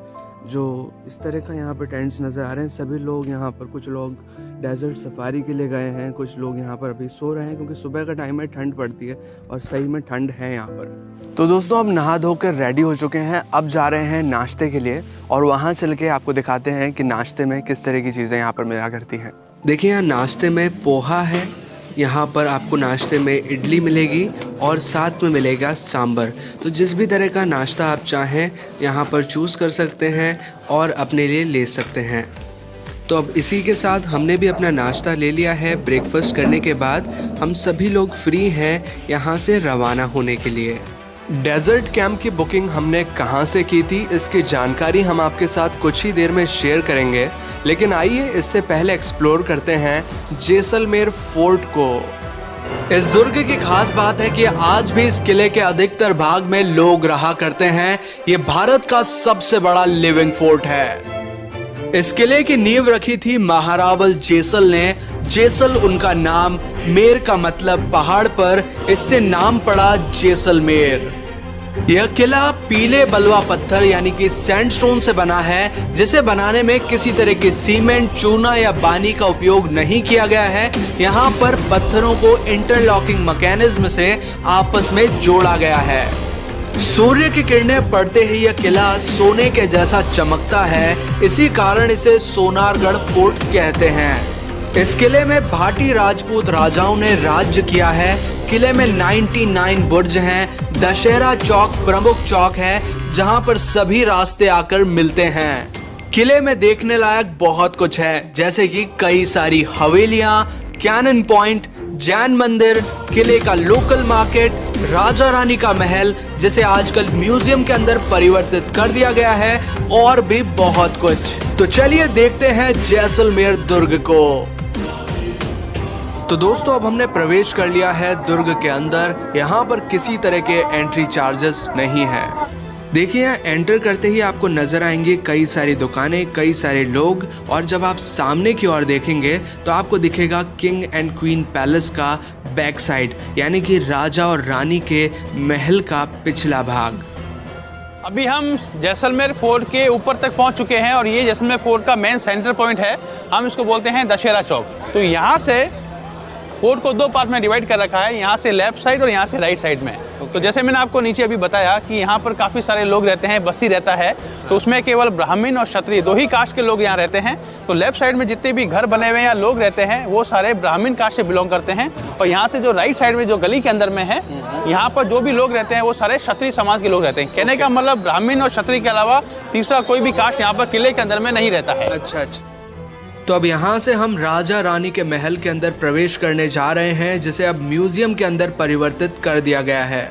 जो इस तरह का यहाँ पर टेंट्स नज़र आ रहे हैं। सभी लोग यहाँ पर, कुछ लोग डेजर्ट सफारी के लिए गए हैं, कुछ लोग यहाँ पर अभी सो रहे हैं क्योंकि सुबह का टाइम है, ठंड पड़ती है और सही में ठंड है यहाँ पर। तो दोस्तों अब नहा धोकर रेडी हो चुके हैं, अब जा रहे हैं नाश्ते के लिए और वहाँ चल के आपको दिखाते हैं कि नाश्ते में किस तरह की चीज़ें यहाँ पर मिला करती हैं। देखिए यहाँ नाश्ते में पोहा है, यहाँ पर आपको नाश्ते में इडली मिलेगी और साथ में मिलेगा सांभर। तो जिस भी तरह का नाश्ता आप चाहें यहाँ पर चूज़ कर सकते हैं और अपने लिए ले सकते हैं। तो अब इसी के साथ हमने भी अपना नाश्ता ले लिया है। ब्रेकफास्ट करने के बाद हम सभी लोग फ्री हैं यहाँ से रवाना होने के लिए। डेजर्ट कैंप की बुकिंग हमने कहाँ से की थी इसकी जानकारी हम आपके साथ कुछ ही देर में शेयर करेंगे, लेकिन आइए इससे पहले एक्सप्लोर करते हैं जैसलमेर फोर्ट को। इस दुर्ग की खास बात है कि आज भी इस किले के अधिकतर भाग में लोग रहा करते हैं। ये भारत का सबसे बड़ा लिविंग फोर्ट है। इस किले की नींव रखी थी महारावल जैसल ने। जैसल उनका नाम, मेर का मतलब पहाड़ पर, इससे नाम पड़ा जैसलमेर। यह किला पीले बलुआ पत्थर यानी कि सैंडस्टोन से बना है, जिसे बनाने में किसी तरह के सीमेंट, चूना या बानी का उपयोग नहीं किया गया है। यहाँ पर पत्थरों को इंटरलॉकिंग मैकेनिज्म से आपस में जोड़ा गया है। सूर्य की किरणें पड़ते ही यह किला सोने के जैसा चमकता है, इसी कारण इसे सोनारगढ़ फोर्ट कहते हैं। इस किले में भाटी राजपूत राजाओं ने राज्य किया है। किले में 99 बुर्ज हैं। दशहरा चौक प्रमुख चौक है जहां पर सभी रास्ते आकर मिलते हैं। किले में देखने लायक बहुत कुछ है, जैसे कि कई सारी हवेलियां, कैनन पॉइंट, जैन मंदिर, किले का लोकल मार्केट, राजा रानी का महल जिसे आजकल म्यूजियम के अंदर परिवर्तित कर दिया गया है, और भी बहुत कुछ। तो चलिए देखते हैं जैसलमेर दुर्ग को। तो दोस्तों अब हमने प्रवेश कर लिया है दुर्ग के अंदर। यहाँ पर किसी तरह के एंट्री चार्जेस नहीं है। देखिए यहाँ एंटर करते ही आपको नजर आएंगे कई सारी दुकानें, कई सारे लोग, और जब आप सामने की ओर देखेंगे तो आपको दिखेगा किंग एंड क्वीन पैलेस का बैक साइड, यानी कि राजा और रानी के महल का पिछला भाग। अभी हम जैसलमेर फोर्ट के ऊपर तक पहुंच चुके हैं और ये जैसलमेर फोर्ट का मेन सेंटर पॉइंट है। हम इसको बोलते हैं दशहरा चौक। तो यहाँ से फोर्ट को दो पार्ट में डिवाइड कर रखा है, यहाँ से लेफ्ट साइड और यहाँ से राइट साइड में। तो जैसे मैंने आपको नीचे अभी बताया कि यहाँ पर काफ़ी सारे लोग रहते हैं, बस्ती रहता है, तो उसमें केवल ब्राह्मण और क्षत्रिय दो ही कास्ट के लोग यहाँ रहते हैं। तो लेफ्ट साइड में जितने भी घर बने हुए हैं या लोग रहते हैं वो सारे ब्राह्मण कास्ट से बिलोंग करते हैं, और यहाँ से जो राइट साइड में जो गली के अंदर में है यहाँ पर जो भी लोग रहते हैं वो सारे क्षत्रिय समाज के लोग रहते हैं। कहने का मतलब ब्राह्मण और क्षत्रिय के अलावा तीसरा कोई भी कास्ट यहाँ पर किले के अंदर में नहीं रहता है। अच्छा। तो अब यहाँ से हम राजा रानी के महल के अंदर प्रवेश करने जा रहे हैं, जिसे अब म्यूजियम के अंदर परिवर्तित कर दिया गया है।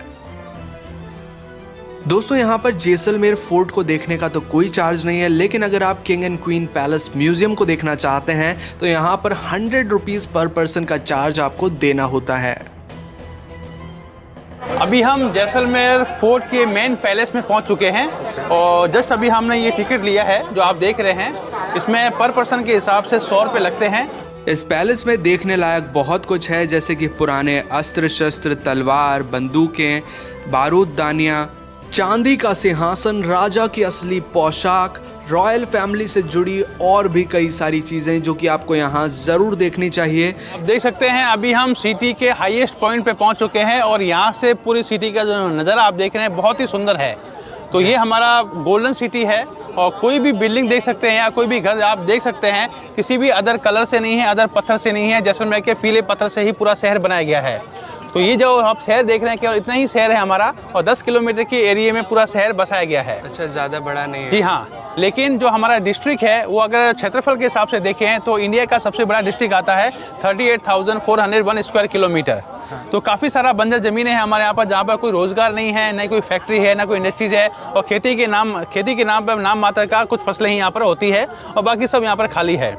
दोस्तों यहाँ पर जैसलमेर फोर्ट को देखने का तो कोई चार्ज नहीं है, लेकिन अगर आप king and queen palace museum को देखना चाहते हैं तो यहाँ पर 100 रुपीज पर पर्सन का चार्ज आपको देना होता है। अभी हम जैसलमेर फोर्ट के मेन पैलेस में पहुंच चुके हैं और जस्ट अभी हमने ये टिकट लिया है जो आप देख रहे हैं। इसमें पर पर्सन के हिसाब से 100 रुपये लगते हैं। इस पैलेस में देखने लायक बहुत कुछ है, जैसे कि पुराने अस्त्र शस्त्र, तलवार, बंदूकें, बारूददानियां, चांदी का सिंहासन, राजा की असली पोशाक, रॉयल फैमिली से जुड़ी और भी कई सारी चीजें जो कि आपको यहाँ जरूर देखनी चाहिए। अब देख सकते हैं अभी हम सिटी के हाईएस्ट पॉइंट पे पहुंच चुके हैं और यहाँ से पूरी सिटी का जो नज़ारा आप देख रहे हैं बहुत ही सुंदर है। तो ये हमारा गोल्डन सिटी है और कोई भी बिल्डिंग देख सकते हैं या कोई भी घर आप देख सकते हैं, किसी भी अदर कलर से नहीं है, अदर पत्थर से नहीं है। जैसलमेर के पीले पत्थर से ही पूरा शहर बनाया गया है। तो ये जो आप शहर देख रहे हैं केवल इतना ही शहर है हमारा, और 10 किलोमीटर के एरिया में पूरा शहर बसाया गया है। अच्छा, ज़्यादा बड़ा नहीं है। जी हाँ, लेकिन जो हमारा डिस्ट्रिक्ट है वो अगर क्षेत्रफल के हिसाब से देखें तो इंडिया का सबसे बड़ा डिस्ट्रिक्ट आता है 38,401 स्क्वायर किलोमीटर। तो काफ़ी सारा बंजर ज़मीनें हैं हमारे यहाँ पर, जहाँ पर कोई रोज़गार नहीं है, न कोई फैक्ट्री है, न कोई इंडस्ट्रीज है, और खेती के नाम पर नाम मात्र का कुछ फसलें ही यहाँ पर होती है और बाकी सब यहाँ पर खाली है।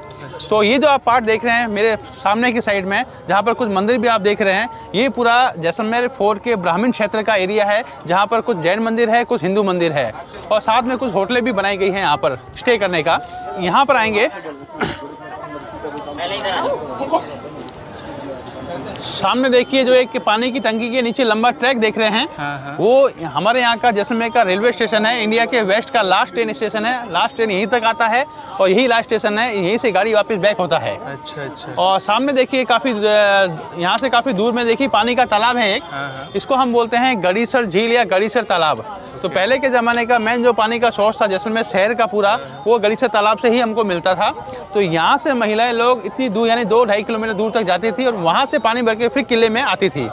तो ये जो आप पार्ट देख रहे हैं मेरे सामने की साइड में, जहाँ पर कुछ मंदिर भी आप देख रहे हैं, ये पूरा जैसलमेर फोर्ट के ब्राह्मण क्षेत्र का एरिया है, जहाँ पर कुछ जैन मंदिर है, कुछ हिंदू मंदिर है, और साथ में कुछ होटलें भी बनाई गई हैं यहाँ पर स्टे करने का। यहाँ पर आएंगे सामने देखिए जो एक पानी की टंकी के नीचे लंबा ट्रैक देख रहे हैं, वो हमारे यहाँ का जैसलमेर का रेलवे स्टेशन है। इंडिया के वेस्ट का लास्ट ट्रेन स्टेशन है। लास्ट ट्रेन यहीं तक आता है और यही लास्ट स्टेशन है, यहीं से गाड़ी वापस बैक होता है। अच्छा। और सामने देखिए काफी यहाँ से काफी दूर में देखिए पानी का तालाब है एक, इसको हम बोलते हैं गड़ीसर झील या गड़ीसर तालाब। तो पहले के ज़माने का मेन जो पानी का सोर्स था जैसलमेर शहर का पूरा, वो गड़ीसर तालाब से ही हमको मिलता था। तो यहाँ से महिलाएं लोग इतनी दूर यानी 2-2.5 किलोमीटर दूर तक जाती थी और वहाँ से पानी भर के फिर किले में आती थी।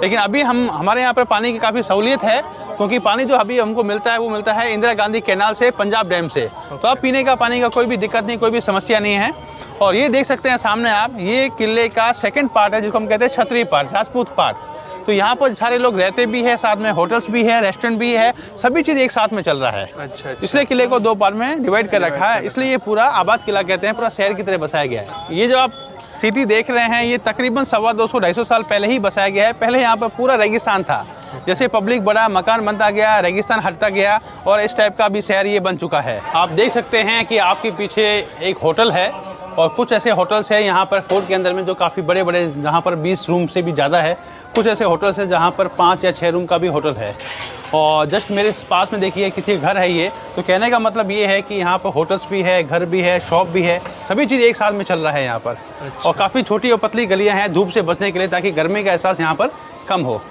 लेकिन अभी हमारे यहाँ पर पानी की काफ़ी सहूलियत है, क्योंकि पानी जो अभी हमको मिलता है वो मिलता है इंदिरा गांधी कैनाल से, पंजाब डैम से। तो अब पीने का पानी का कोई भी दिक्कत नहीं, कोई भी समस्या नहीं है। और ये देख सकते हैं सामने आप, ये किले का सेकंड पार्ट है जिसको हम कहते हैं क्षत्रिय पार्ट, राजपूत पार्ट। तो यहाँ पर सारे लोग रहते भी है, साथ में होटल्स भी है, रेस्टोरेंट भी है, सभी चीज़ एक साथ में चल रहा है। अच्छा। इसलिए किले को 2 पार्ट में डिवाइड कर रखा है, इसलिए ये पूरा आबाद किला कहते हैं, पूरा शहर की तरह बसाया गया है। ये जो आप सिटी देख रहे हैं ये तकरीबन 250-250 साल पहले ही बसाया गया है। पहले यहाँ पर पूरा रेगिस्तान था, जैसे पब्लिक बड़ा मकान बनता गया, रेगिस्तान हटता गया और इस टाइप का भी शहर ये बन चुका है। आप देख सकते हैं कि आपके पीछे एक होटल है और कुछ ऐसे होटल्स हैं यहाँ पर फोर्ट के अंदर में जो काफ़ी बड़े बड़े, जहाँ पर 20 रूम से भी ज़्यादा है। कुछ ऐसे होटल्स हैं जहाँ पर 5 या 6 रूम का भी होटल है। और जस्ट मेरे पास में देखिए किसी घर है ये। तो कहने का मतलब ये है कि यहाँ पर होटल्स भी है, घर भी है, शॉप भी है, सभी चीज़ एक साथ में चल रहा है यहाँ पर। और काफ़ी छोटी और पतली गलियाँ हैं धूप से बचने के लिए, ताकि गर्मी का एहसास यहाँ पर कम हो।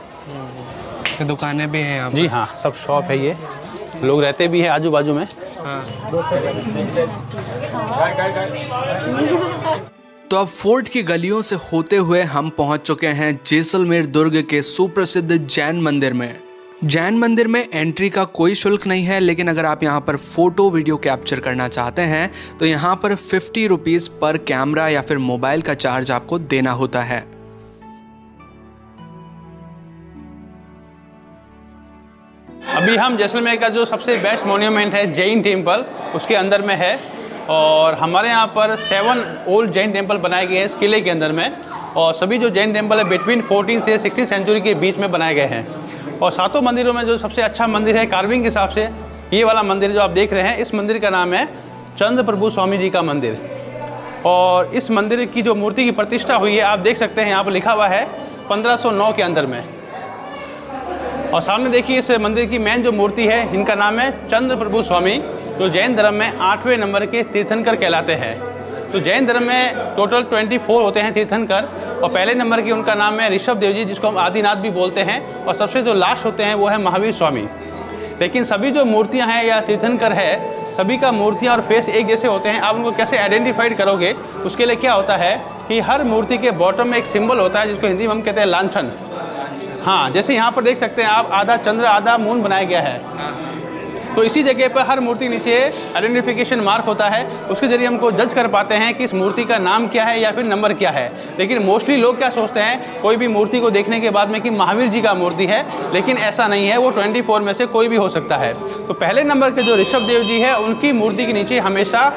दुकानें भी हैं यहाँ पर? जी हाँ, सब शॉप है, ये लोग रहते भी हैं आजू बाजू में। तो अब फोर्ट की गलियों से होते हुए हम पहुंच चुके हैं जैसलमेर दुर्ग के सुप्रसिद्ध जैन मंदिर में। जैन मंदिर में एंट्री का कोई शुल्क नहीं है, लेकिन अगर आप यहाँ पर फोटो वीडियो कैप्चर करना चाहते हैं तो यहाँ पर 50 रुपीज़ पर कैमरा या फिर मोबाइल का चार्ज आपको देना होता है। अभी हम जैसलमेर का जो सबसे बेस्ट मोन्यूमेंट है जैन टेम्पल, उसके अंदर में है। और हमारे यहाँ पर 7 ओल्ड जैन टेम्पल बनाए गए हैं इस किले के अंदर में। और सभी जो जैन टेम्पल है बिटवीन 14 से 16 सेंचुरी के बीच में बनाए गए हैं। और 7 मंदिरों में जो सबसे अच्छा मंदिर है कार्विंग के हिसाब से, ये वाला मंदिर जो आप देख रहे हैं, इस मंदिर का नाम है चंद्र प्रभु स्वामी जी का मंदिर। और इस मंदिर की जो मूर्ति की प्रतिष्ठा हुई है आप देख सकते हैं, यहाँ पर लिखा हुआ है 1509 के अंदर में। और सामने देखिए इस मंदिर की मेन जो मूर्ति है, इनका नाम है चंद्र प्रभु स्वामी, जो जैन धर्म में 8वें नंबर के तीर्थंकर कहलाते हैं। तो जैन धर्म में टोटल 24 होते हैं तीर्थंकर, और पहले नंबर के उनका नाम है ऋषभ देव जी, जिसको हम आदिनाथ भी बोलते हैं। और सबसे जो लास्ट होते हैं वो है महावीर स्वामी। लेकिन सभी जो मूर्तियां हैं या तीर्थंकर है, सभी का मूर्तियां और फेस एक जैसे होते हैं। आप उनको कैसे आइडेंटिफाइड करोगे, उसके लिए क्या होता है कि हर मूर्ति के बॉटम में एक सिंबल होता है जिसको हिंदी में हम कहते हैं लांछन। हाँ, जैसे यहाँ पर देख सकते हैं आप, आधा चंद्र आधा मून बनाया गया है। तो इसी जगह पर हर मूर्ति नीचे आइडेंटिफिकेशन मार्क होता है, उसके जरिए हमको जज कर पाते हैं कि इस मूर्ति का नाम क्या है या फिर नंबर क्या है। लेकिन मोस्टली लोग क्या सोचते हैं कोई भी मूर्ति को देखने के बाद में कि महावीर जी का मूर्ति है, लेकिन ऐसा नहीं है, वो 24 में से कोई भी हो सकता है। तो पहले नंबर के जो ऋषभ देव जी है, उनकी मूर्ति के नीचे हमेशा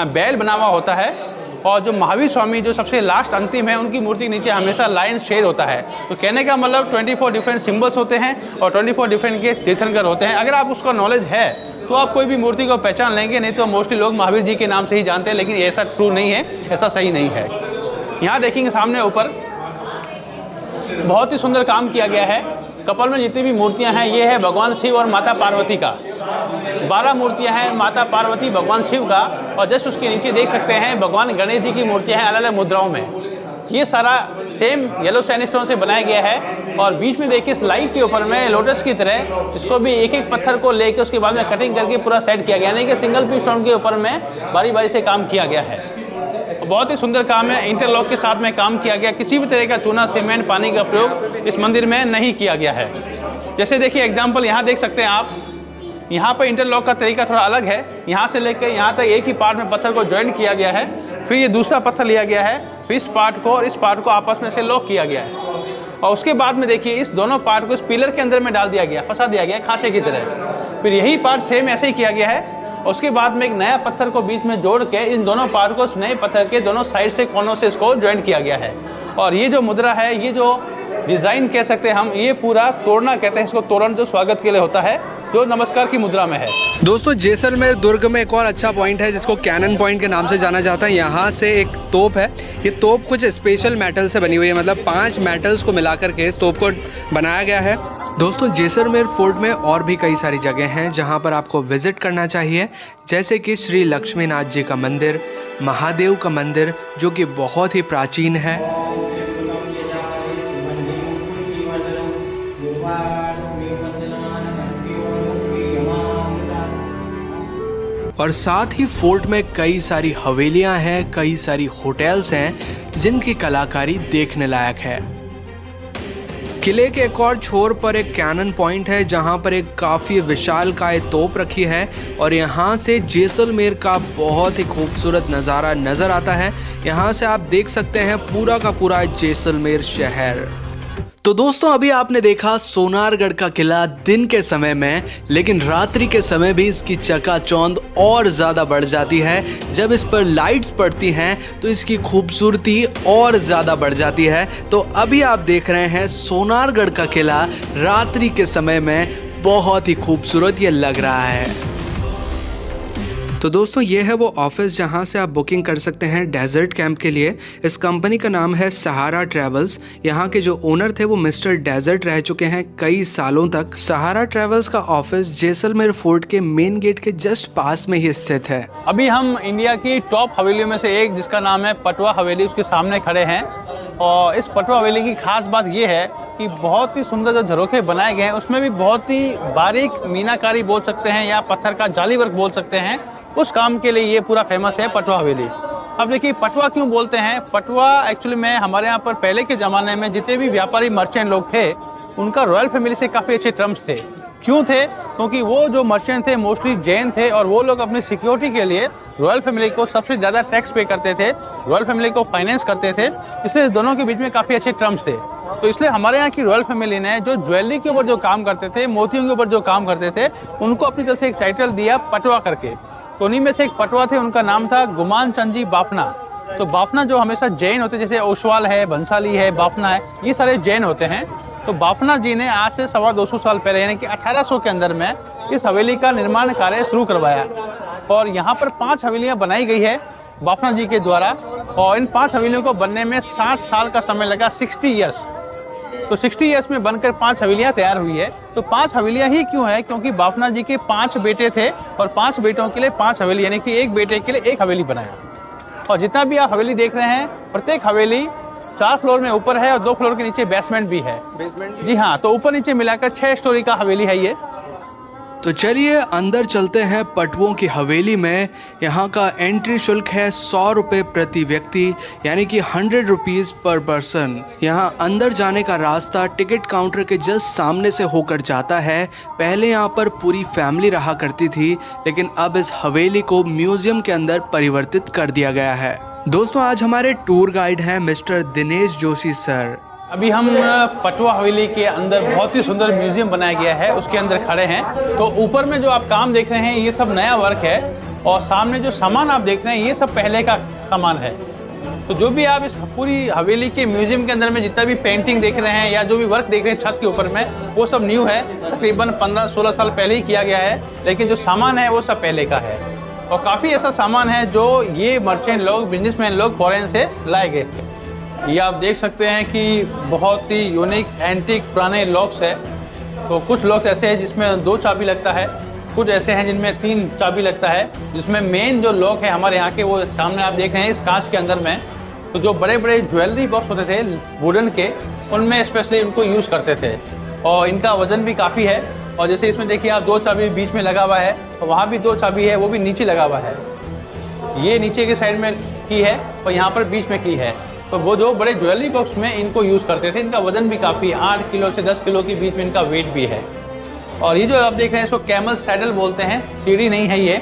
बैल बना हुआ होता है। और जो महावीर स्वामी जो सबसे लास्ट अंतिम है, उनकी मूर्ति के नीचे हमेशा लायन शेर होता है। तो कहने का मतलब 24 डिफरेंट सिंबल्स होते हैं और 24 डिफरेंट के तीर्थंकर होते हैं। अगर आप उसका नॉलेज है तो आप कोई भी मूर्ति को पहचान लेंगे, नहीं तो मोस्टली लोग महावीर जी के नाम से ही जानते हैं, लेकिन ऐसा ट्रू नहीं है, ऐसा सही नहीं है। यहाँ देखेंगे सामने ऊपर बहुत ही सुंदर काम किया गया है। कपाल में जितनी भी मूर्तियां हैं, ये है भगवान शिव और माता पार्वती का। 12 मूर्तियां हैं माता पार्वती भगवान शिव का, और जस्ट उसके नीचे देख सकते हैं भगवान गणेश जी की मूर्तियां हैं अलग अलग मुद्राओं में। ये सारा सेम येलो सैंडस्टोन से बनाया गया है। और बीच में देखिए स्लाइड के ऊपर में लोटस की तरह इसको भी एक एक पत्थर को लेकर उसके बाद में कटिंग करके पूरा सेट किया गया, यानी कि सिंगल पीस स्टोन के ऊपर में बारी बारी से काम किया गया है। बहुत ही सुंदर काम है, इंटरलॉक के साथ में काम किया गया। किसी भी तरह का चूना सीमेंट पानी का प्रयोग इस मंदिर में नहीं किया गया है। जैसे देखिए एग्जाम्पल यहाँ देख सकते हैं आप, यहाँ पर इंटरलॉक का तरीका थोड़ा अलग है। यहाँ से लेकर यहाँ तक एक ही पार्ट में पत्थर को ज्वाइन किया गया है, फिर ये दूसरा पत्थर लिया गया है, फिर इस पार्ट को और इस पार्ट को आपस में से लॉक किया गया है। और उसके बाद में देखिए इस दोनों पार्ट को इस पिलर के अंदर में डाल दिया गया, फंसा दिया गया खांचे की तरह। फिर यही पार्ट सेम ऐसे ही किया गया है। उसके बाद में एक नया पत्थर को बीच में जोड़ के इन दोनों पार्ट को इस नए पत्थर के दोनों साइड से कोनों से इसको ज्वाइन किया गया है। और ये जो मुद्रा है, ये जो डिज़ाइन कह सकते हैं हम, ये पूरा तोड़ना कहते हैं इसको, तोरण जो स्वागत के लिए होता है, जो नमस्कार की मुद्रा में है। दोस्तों जैसलमेर दुर्ग में एक और अच्छा पॉइंट है जिसको कैनन पॉइंट के नाम से जाना जाता है। यहाँ से एक तोप है, ये तोप कुछ स्पेशल मेटल से बनी हुई है, मतलब 5 मेटल्स को मिलाकर के इस तोप को बनाया गया है। दोस्तों जैसलमेर फोर्ट में और भी कई सारी जगह हैं जहाँ पर आपको विजिट करना चाहिए, जैसे कि श्री लक्ष्मीनाथ जी का मंदिर, महादेव का मंदिर जो कि बहुत ही प्राचीन है, और साथ ही फोर्ट में कई सारी हवेलियां हैं, कई सारी होटल्स हैं जिनकी कलाकारी देखने लायक है। किले के एक और छोर पर एक कैनन पॉइंट है जहां पर एक काफ़ी विशालकाय तोप रखी है और यहां से जैसलमेर का बहुत ही खूबसूरत नज़ारा नज़र आता है। यहां से आप देख सकते हैं पूरा का पूरा जैसलमेर शहर। तो दोस्तों अभी आपने देखा सोनारगढ़ का किला दिन के समय में, लेकिन रात्रि के समय भी इसकी चकाचौंध और ज़्यादा बढ़ जाती है। जब इस पर लाइट्स पड़ती हैं तो इसकी खूबसूरती और ज़्यादा बढ़ जाती है। तो अभी आप देख रहे हैं सोनारगढ़ का किला रात्रि के समय में बहुत ही खूबसूरत ये लग रहा है। तो दोस्तों ये है वो ऑफिस जहाँ से आप बुकिंग कर सकते हैं डेजर्ट कैंप के लिए। इस कंपनी का नाम है सहारा ट्रैवल्स। यहाँ के जो ओनर थे वो मिस्टर डेजर्ट रह चुके हैं कई सालों तक। सहारा ट्रैवल्स का ऑफिस जैसलमेर फोर्ट के मेन गेट के जस्ट पास में ही स्थित है। अभी हम इंडिया की टॉप हवेलियों में से एक जिसका नाम है पटवा हवेली, उसके सामने खड़े हैं। और इस पटवा हवेली की खास बात ये है कि बहुत ही सुंदर जो झरोखे बनाए गए हैं उसमें भी बहुत ही बारीक मीनाकारी बोल सकते हैं या पत्थर का जाली वर्क बोल सकते हैं, उस काम के लिए ये पूरा फेमस है पटवा हवेली। अब देखिए पटवा क्यों बोलते हैं, पटवा एक्चुअली में हमारे यहाँ पर पहले के ज़माने में जितने भी व्यापारी मर्चेंट लोग थे उनका रॉयल फैमिली से काफ़ी अच्छे टर्म्स थे। क्यों थे? क्योंकि वो जो मर्चेंट थे मोस्टली जैन थे और वो लोग अपनी सिक्योरिटी के लिए रॉयल फैमिली को सबसे ज़्यादा टैक्स पे करते थे, रॉयल फैमिली को फाइनेंस करते थे, इसलिए दोनों के बीच में काफ़ी अच्छे टर्म्स थे। तो इसलिए हमारे यहाँ की रॉयल फैमिली ने जो ज्वेलरी के ऊपर जो काम करते थे, मोतियों के ऊपर जो काम करते थे, उनको अपनी तरफ से एक टाइटल दिया पटवा करके। तो उन्हीं में से एक पटवा थे, उनका नाम था गुमान चंद जी बाफना। तो बाफना जो हमेशा जैन होते, जैसे ओसवाल है, भंसाली है, बाफना है, ये सारे जैन होते हैं। तो बाफना जी ने आज से 225 साल पहले यानी कि 1800 के अंदर में इस हवेली का निर्माण कार्य शुरू करवाया और यहाँ पर 5 हवेलियाँ बनाई गई है बाफना जी के द्वारा। और इन 5 हवेलियों को बनने में 60 साल का समय लगा, 60 ईयर्स। तो 60 ईयर्स में बनकर 5 हवेलियाँ तैयार हुई है। तो 5 हवेलियाँ ही क्यों है? क्योंकि बाफना जी के 5 बेटे थे और 5 बेटों के लिए 5 हवेली, यानी कि एक बेटे के लिए एक हवेली बनाया। और जितना भी आप हवेली देख रहे हैं, प्रत्येक हवेली 4 फ्लोर में ऊपर है और 2 फ्लोर के नीचे बेसमेंट भी है। बेसमेंट? जी हाँ, तो ऊपर नीचे मिलाकर 6 स्टोरी का हवेली है ये। तो चलिए अंदर चलते हैं पटवों की हवेली में। यहाँ का एंट्री शुल्क है 100 रुपये प्रति व्यक्ति, यानी कि 100 रुपीज़ पर पर्सन। यहाँ अंदर जाने का रास्ता टिकट काउंटर के जस्ट सामने से होकर जाता है। पहले यहाँ पर पूरी फैमिली रहा करती थी, लेकिन अब इस हवेली को म्यूजियम के अंदर परिवर्तित कर दिया गया है। दोस्तों आज हमारे टूर गाइड हैं मिस्टर दिनेश जोशी सर। अभी हम पटवा हवेली के अंदर बहुत ही सुंदर म्यूजियम बनाया गया है, उसके अंदर खड़े हैं। तो ऊपर में जो आप काम देख रहे हैं ये सब नया वर्क है और सामने जो सामान आप देख रहे हैं ये सब पहले का सामान है। तो जो भी आप इस पूरी हवेली के म्यूजियम के अंदर में जितना भी पेंटिंग देख रहे हैं या जो भी वर्क देख रहे हैं छत के ऊपर में, वो सब न्यू है। तकरीबन 15-16 साल पहले ही किया गया है, लेकिन जो सामान है वो सब पहले का है। और काफ़ी ऐसा सामान है जो ये मर्चेंट लोग, बिजनेसमैन लोग फॉरेन से लाए गए थे। ये आप देख सकते हैं कि बहुत ही यूनिक एंटीक पुराने लॉक्स है। तो कुछ लॉक्स ऐसे हैं जिसमें 2 चाबी लगता है, कुछ ऐसे हैं जिनमें 3 चाबी लगता है। जिसमें मेन जो लॉक है हमारे यहाँ के वो सामने आप देख रहे हैं इस कांच के अंदर में। तो जो बड़े बड़े ज्वेलरी बॉक्स होते थे वुडन के, उनमें स्पेशली उनको यूज़ करते थे और इनका वजन भी काफ़ी है। और जैसे इसमें देखिए आप 2 चाबी बीच में लगा हुआ है, तो वहाँ भी 2 चाबी है, वो भी नीचे लगा हुआ है। ये नीचे के साइड में की है और यहाँ पर बीच में की है। तो वो जो बड़े ज्वेलरी बॉक्स में इनको यूज़ करते थे। इनका वजन भी काफ़ी 8 किलो से 10 किलो के बीच में इनका वेट भी है। और ये जो आप देख रहे हैं इसको कैमल सैडल बोलते हैं, सीढ़ी नहीं है ये।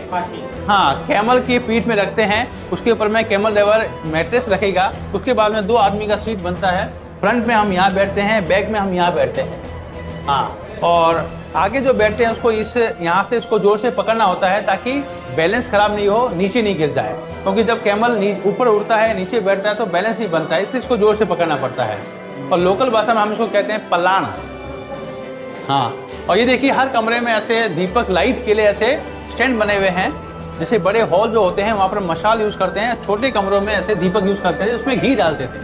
हाँ, कैमल की पीठ में रखते हैं, उसके ऊपर में कैमल ड्राइवर मैट्रेस रखेगा। उसके बाद में 2 आदमी का सीट बनता है। फ्रंट में हम यहाँ बैठते हैं, बैक में हम यहाँ बैठते हैं। हाँ, और आगे जो बैठते हैं उसको यहाँ से इसको जोर से पकड़ना होता है ताकि बैलेंस खराब नहीं हो, नीचे नहीं गिर जाए। क्योंकि जब कैमल ऊपर उड़ता है, नीचे बैठता है तो बैलेंस नहीं बनता है, इसलिए इसको जोर से पकड़ना पड़ता है। और लोकल भाषा में हम इसको कहते हैं पलाण। हाँ, और ये देखिए हर कमरे में ऐसे दीपक लाइट के लिए ऐसे स्टैंड बने हुए हैं। जैसे बड़े हॉल जो होते हैं वहाँ पर मशाल यूज़ करते हैं, छोटे कमरों में ऐसे दीपक यूज़ करते हैं, उसमें घी डालते थे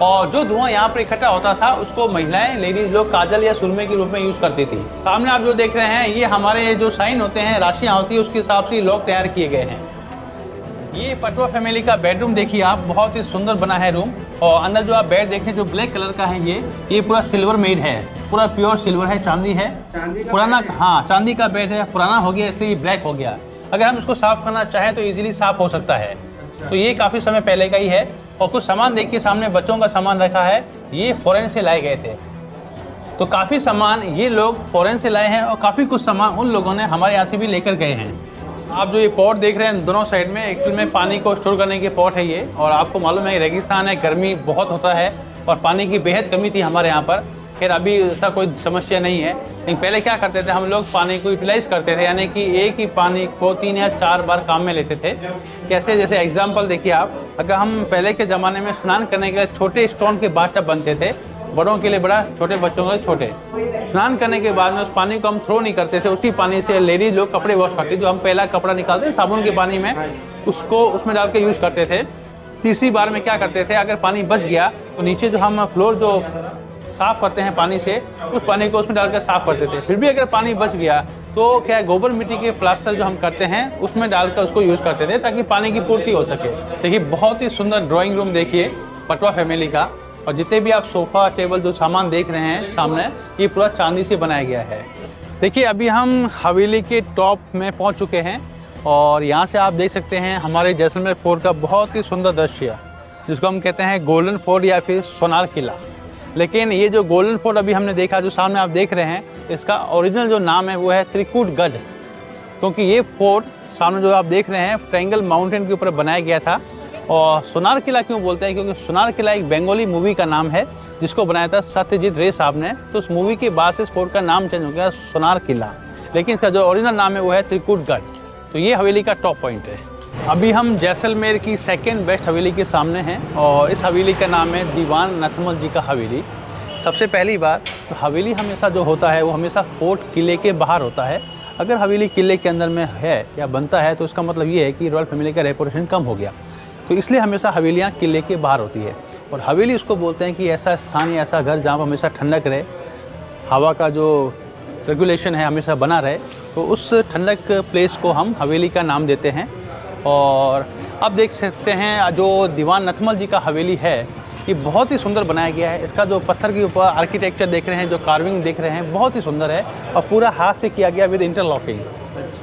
और जो धुआं यहाँ पर इकट्ठा होता था उसको महिलाएं, लेडीज़ लोग काजल या सुरमे के रूप में यूज़ करती थी। सामने आप जो देख रहे हैं ये हमारे जो साइन होते हैं, राशियाँ होती है, उसके हिसाब से लॉक तैयार किए गए हैं। ये पटवा फैमिली का बेडरूम देखिए आप, बहुत ही सुंदर बना है रूम। और अंदर जो आप बेड देखें जो ब्लैक कलर का है ये पूरा सिल्वर मेड है, पूरा प्योर सिल्वर है, चांदी है, पुराना। हाँ, चांदी का बेड है, पुराना हो गया इसलिए ब्लैक हो गया। अगर हम इसको साफ़ करना चाहें तो इजीली साफ़ हो सकता है। तो ये काफ़ी समय पहले का ही है। और कुछ सामान देखिए सामने बच्चों का सामान रखा है, ये फॉरेन से लाए गए थे। तो काफ़ी सामान ये लोग फॉरेन से लाए हैं और काफ़ी कुछ सामान उन लोगों ने हमारे यहाँ से भी लेकर गए हैं। आप जो ये पॉट देख रहे हैं दोनों साइड में, एक्चुअल में पानी को स्टोर करने के पॉट है ये। और आपको मालूम है रेगिस्तान है, गर्मी बहुत होता है और पानी की बेहद कमी थी हमारे यहाँ पर। खैर अभी ऐसा कोई समस्या नहीं है, लेकिन पहले क्या करते थे हम लोग पानी को यूटिलाइज़ करते थे, यानी कि एक ही पानी को 3 या 4 बार काम में लेते थे। कैसे, जैसे एग्जांपल देखिए आप, अगर हम पहले के ज़माने में स्नान करने के लिए छोटे स्टोन के बाथटब बनते थे, बड़ों के लिए बड़ा, छोटे बच्चों के लिए छोटे। स्नान करने के बाद में उस पानी को हम थ्रो नहीं करते थे, उसी पानी से लेडीज लोग कपड़े वॉश करती, जो हम पहला कपड़ा निकालते हैं साबुन के पानी में, उसको उसमें डाल के यूज़ करते थे। तीसरी बार में क्या करते थे, अगर पानी बच गया तो नीचे जो हम फ्लोर जो साफ़ करते हैं पानी से, उस पानी को उसमें डालकर साफ़ करते थे। फिर भी अगर पानी बच गया तो क्या है, गोबर मिट्टी के प्लास्टर जो हम करते हैं उसमें डालकर उसको यूज़ करते थे ताकि पानी की पूर्ति हो सके। देखिए बहुत ही सुंदर ड्राइंग रूम देखिए पटवा फैमिली का। और जितने भी आप सोफ़ा टेबल जो सामान देख रहे हैं सामने, ये पूरा चांदी से बनाया गया है। देखिए अभी हम हवेली के टॉप में पहुंच चुके हैं और यहाँ से आप देख सकते हैं हमारे जैसलमेर फोर्ट का बहुत ही सुंदर दृश्य, जिसको हम कहते हैं गोल्डन फोर्ट या फिर सोनार किला। लेकिन ये जो गोल्डन फोर्ट अभी हमने देखा, जो सामने आप देख रहे हैं, इसका ओरिजिनल जो नाम है वो है त्रिकुटगढ़, क्योंकि ये फोर्ट सामने जो आप देख रहे हैं ट्रायंगल माउंटेन के ऊपर बनाया गया था। और सोनार किला क्यों बोलते हैं, क्योंकि सोनार किला एक बंगाली मूवी का नाम है जिसको बनाया था सत्यजीत रे साहब ने। तो उस मूवी के बाद से इस फोर्ट का नाम चेंज हो गया सोनार किला, लेकिन इसका जो ओरिजिनल नाम है वो है त्रिकुटगढ़। तो ये हवेली का टॉप पॉइंट है। अभी हम जैसलमेर की सेकेंड बेस्ट हवेली के सामने हैं और इस हवेली का नाम है दीवान नथमल जी का हवेली। सबसे पहली बात तो हवेली हमेशा जो होता है वो हमेशा फोर्ट किले के बाहर होता है। अगर हवेली किले के अंदर में है या बनता है तो इसका मतलब ये है कि रॉयल फैमिली का रेपुटेशन कम हो गया। तो इसलिए हमेशा हवेलियाँ किले के बाहर होती है। और हवेली उसको बोलते हैं कि ऐसा स्थान या ऐसा घर जहाँ पर हमेशा ठंडक रहे, हवा का जो रेगुलेशन है हमेशा बना रहे, तो उस ठंडक प्लेस को हम हवेली का नाम देते हैं। और अब देख सकते हैं जो दीवान नथमल जी का हवेली है, ये बहुत ही सुंदर बनाया गया है। इसका जो पत्थर के ऊपर आर्किटेक्चर देख रहे हैं, जो कार्विंग देख रहे हैं, बहुत ही सुंदर है और पूरा हाथ से किया गया विद इंटरलॉकिंग।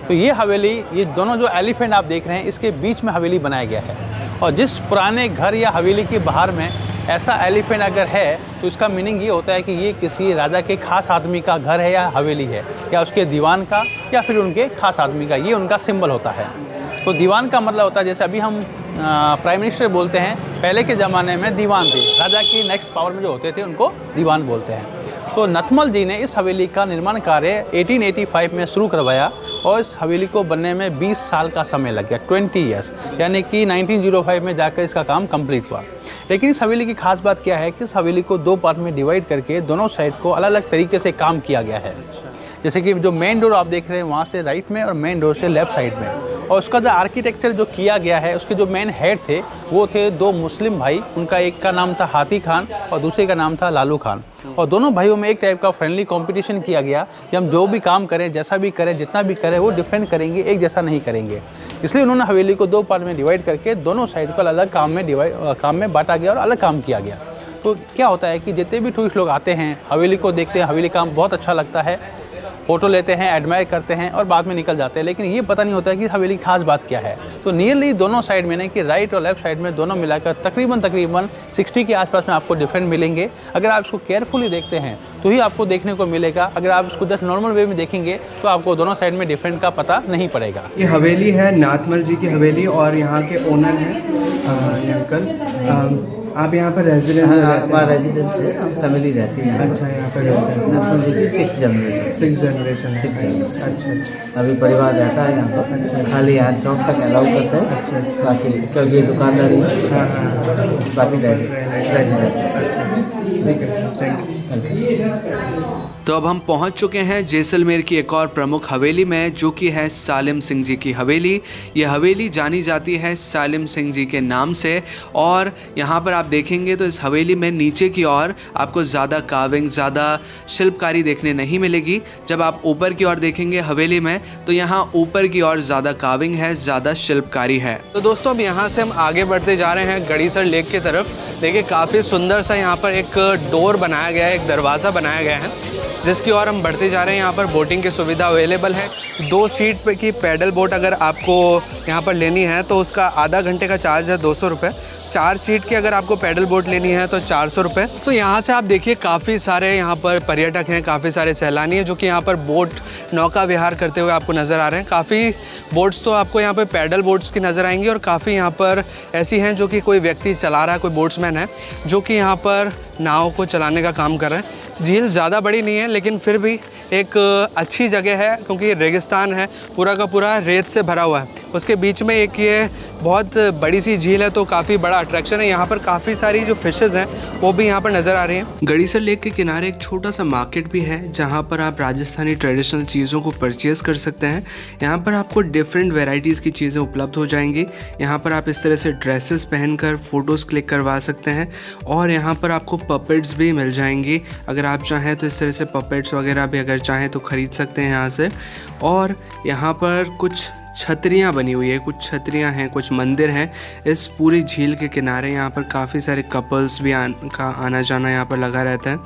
तो ये हवेली, ये दोनों जो एलिफेंट आप देख रहे हैं, इसके बीच में हवेली बनाया गया है। और जिस पुराने घर या हवेली के बाहर में ऐसा एलिफेंट अगर है तो इसका मीनिंग ये होता है कि ये किसी राजा के खास आदमी का घर है या हवेली है, या उसके दीवान का या फिर उनके खास आदमी का, ये उनका सिंबल होता है। तो दीवान का मतलब होता है, जैसे अभी हम प्राइम मिनिस्टर बोलते हैं, पहले के ज़माने में दीवान थे, राजा की नेक्स्ट पावर में जो होते थे उनको दीवान बोलते हैं। तो नथमल जी ने इस हवेली का निर्माण कार्य 1885 में शुरू करवाया और इस हवेली को बनने में 20 साल का समय लग गया, 20 ईयर्स, यानी कि 1905 में जाकर इसका काम कंप्लीट हुआ। लेकिन इस हवेली की खास बात क्या है कि इस हवेली को 2 पार्ट में डिवाइड करके दोनों साइड को अलग अलग तरीके से काम किया गया है। जैसे कि जो मेन डोर आप देख रहे हैं वहाँ से राइट में और मेन डोर से लेफ्ट साइड में। और उसका जो आर्किटेक्चर जो किया गया है, उसके जो मेन हेड थे वो थे 2 मुस्लिम भाई। उनका एक का नाम था हाथी खान और दूसरे का नाम था लालू खान। और दोनों भाइयों में एक टाइप का फ्रेंडली कंपटीशन किया गया कि हम जो भी काम करें, जैसा भी करें, जितना भी करें, वो डिफरेंट करेंगे, एक जैसा नहीं करेंगे। इसलिए उन्होंने हवेली को 2 पार्ट में डिवाइड करके दोनों साइड को अलग अलग काम में बांटा गया और अलग काम किया गया। तो क्या होता है कि जितने भी टूरिस्ट लोग आते हैं, हवेली को देखते हैं, हवेली काम बहुत अच्छा लगता है, फ़ोटो लेते हैं, एडमायर करते हैं और बाद में निकल जाते हैं, लेकिन ये पता नहीं होता है कि हवेली की खास बात क्या है। तो नियरली दोनों साइड में, नहीं कि राइट और लेफ्ट साइड में, दोनों मिलाकर तकरीबन 60 के आसपास में आपको डिफरेंट मिलेंगे। अगर आप इसको केयरफुली देखते हैं तो ही आपको देखने को मिलेगा। अगर आप इसको जस्ट नॉर्मल वे में देखेंगे तो आपको दोनों साइड में डिफरेंट का पता नहीं पड़ेगा। ये हवेली है नाथमल जी की हवेली और यहाँ के ओनर हैं अंकल। आप यहाँ पर रेजिडेंट रहते हैं? हमारा रेजिडेंस है, हम फैमिली रहती है। अच्छा, यहाँ पर रहते हैं। नथमल जी की 6th जनरेशन। अच्छा। अभी परिवार रहता है यहाँ पर। अच्छा। खाली यहाँ जॉब तक अलाउ करते हैं। अच्छा। बाकी क्योंकि ये दुकानदारी, बाकी रेजिडेंस। तो अब हम पहुंच चुके हैं जैसलमेर की एक और प्रमुख हवेली में, जो कि है सालिम सिंह जी की हवेली। ये हवेली जानी जाती है सालिम सिंह जी के नाम से, और यहाँ पर आप देखेंगे तो इस हवेली में नीचे की ओर आपको ज़्यादा कार्विंग, ज़्यादा शिल्पकारी देखने नहीं मिलेगी। जब आप ऊपर की ओर देखेंगे हवेली में तो यहाँ ऊपर की ओर ज़्यादा कार्विंग है, ज़्यादा शिल्पकारी है। तो दोस्तों अब यहाँ से हम आगे बढ़ते जा रहे हैं गड़ीसर लेक की तरफ। देखिए काफ़ी सुंदर सा यहाँ पर एक डोर बनाया गया है, एक दरवाज़ा बनाया गया है जिसकी ओर हम बढ़ते जा रहे हैं। यहाँ पर बोटिंग की सुविधा अवेलेबल है। 2 सीट पे की पैडल बोट अगर आपको यहाँ पर लेनी है तो उसका आधा घंटे का चार्ज है 200 रुपये। 4 सीट की अगर आपको पैडल बोट लेनी है तो 400 रुपये। तो यहाँ से आप देखिए काफ़ी सारे यहाँ पर पर्यटक हैं, काफ़ी सारे सैलानी हैं जो कि यहाँ पर बोट नौका विहार करते हुए आपको नज़र आ रहे हैं। काफ़ी बोट्स तो आपको यहाँ पर पैडल बोट्स की नज़र आएंगी, और काफ़ी यहाँ पर ऐसी हैं जो कि कोई व्यक्ति चला रहा है, कोई बोट्समैन है जो कि यहाँ पर नाव को चलाने का काम कर रहे हैं। झील ज़्यादा बड़ी नहीं है लेकिन फिर भी एक अच्छी जगह है, क्योंकि ये रेगिस्तान है, पूरा का पूरा रेत से भरा हुआ है। उसके बीच में एक ये बहुत बड़ी सी झील है, तो काफ़ी बड़ा अट्रैक्शन है। यहाँ पर काफ़ी सारी जो फिशेस हैं वो भी यहाँ पर नज़र आ रही हैं। गड़ीसर लेक के किनारे एक छोटा सा मार्केट भी है जहाँ पर आप राजस्थानी ट्रेडिशनल चीज़ों को परचेज़ कर सकते हैं। यहाँ पर आपको डिफरेंट वेराइटीज़ की चीज़ें उपलब्ध हो जाएंगी। यहाँ पर आप इस तरह से ड्रेसेस पहनकर फ़ोटोज़ क्लिक करवा सकते हैं, और यहाँ पर आपको पपेट्स भी मिल जाएंगी। अगर आप चाहें तो इस तरह से पपेट्स वगैरह भी अगर चाहें तो ख़रीद सकते हैं यहाँ से। और यहाँ पर कुछ छतरियाँ बनी हुई है, कुछ छतरियाँ हैं, कुछ मंदिर हैं इस पूरी झील के किनारे। यहाँ पर काफ़ी सारे कपल्स भी का आना जाना यहाँ पर लगा रहता है।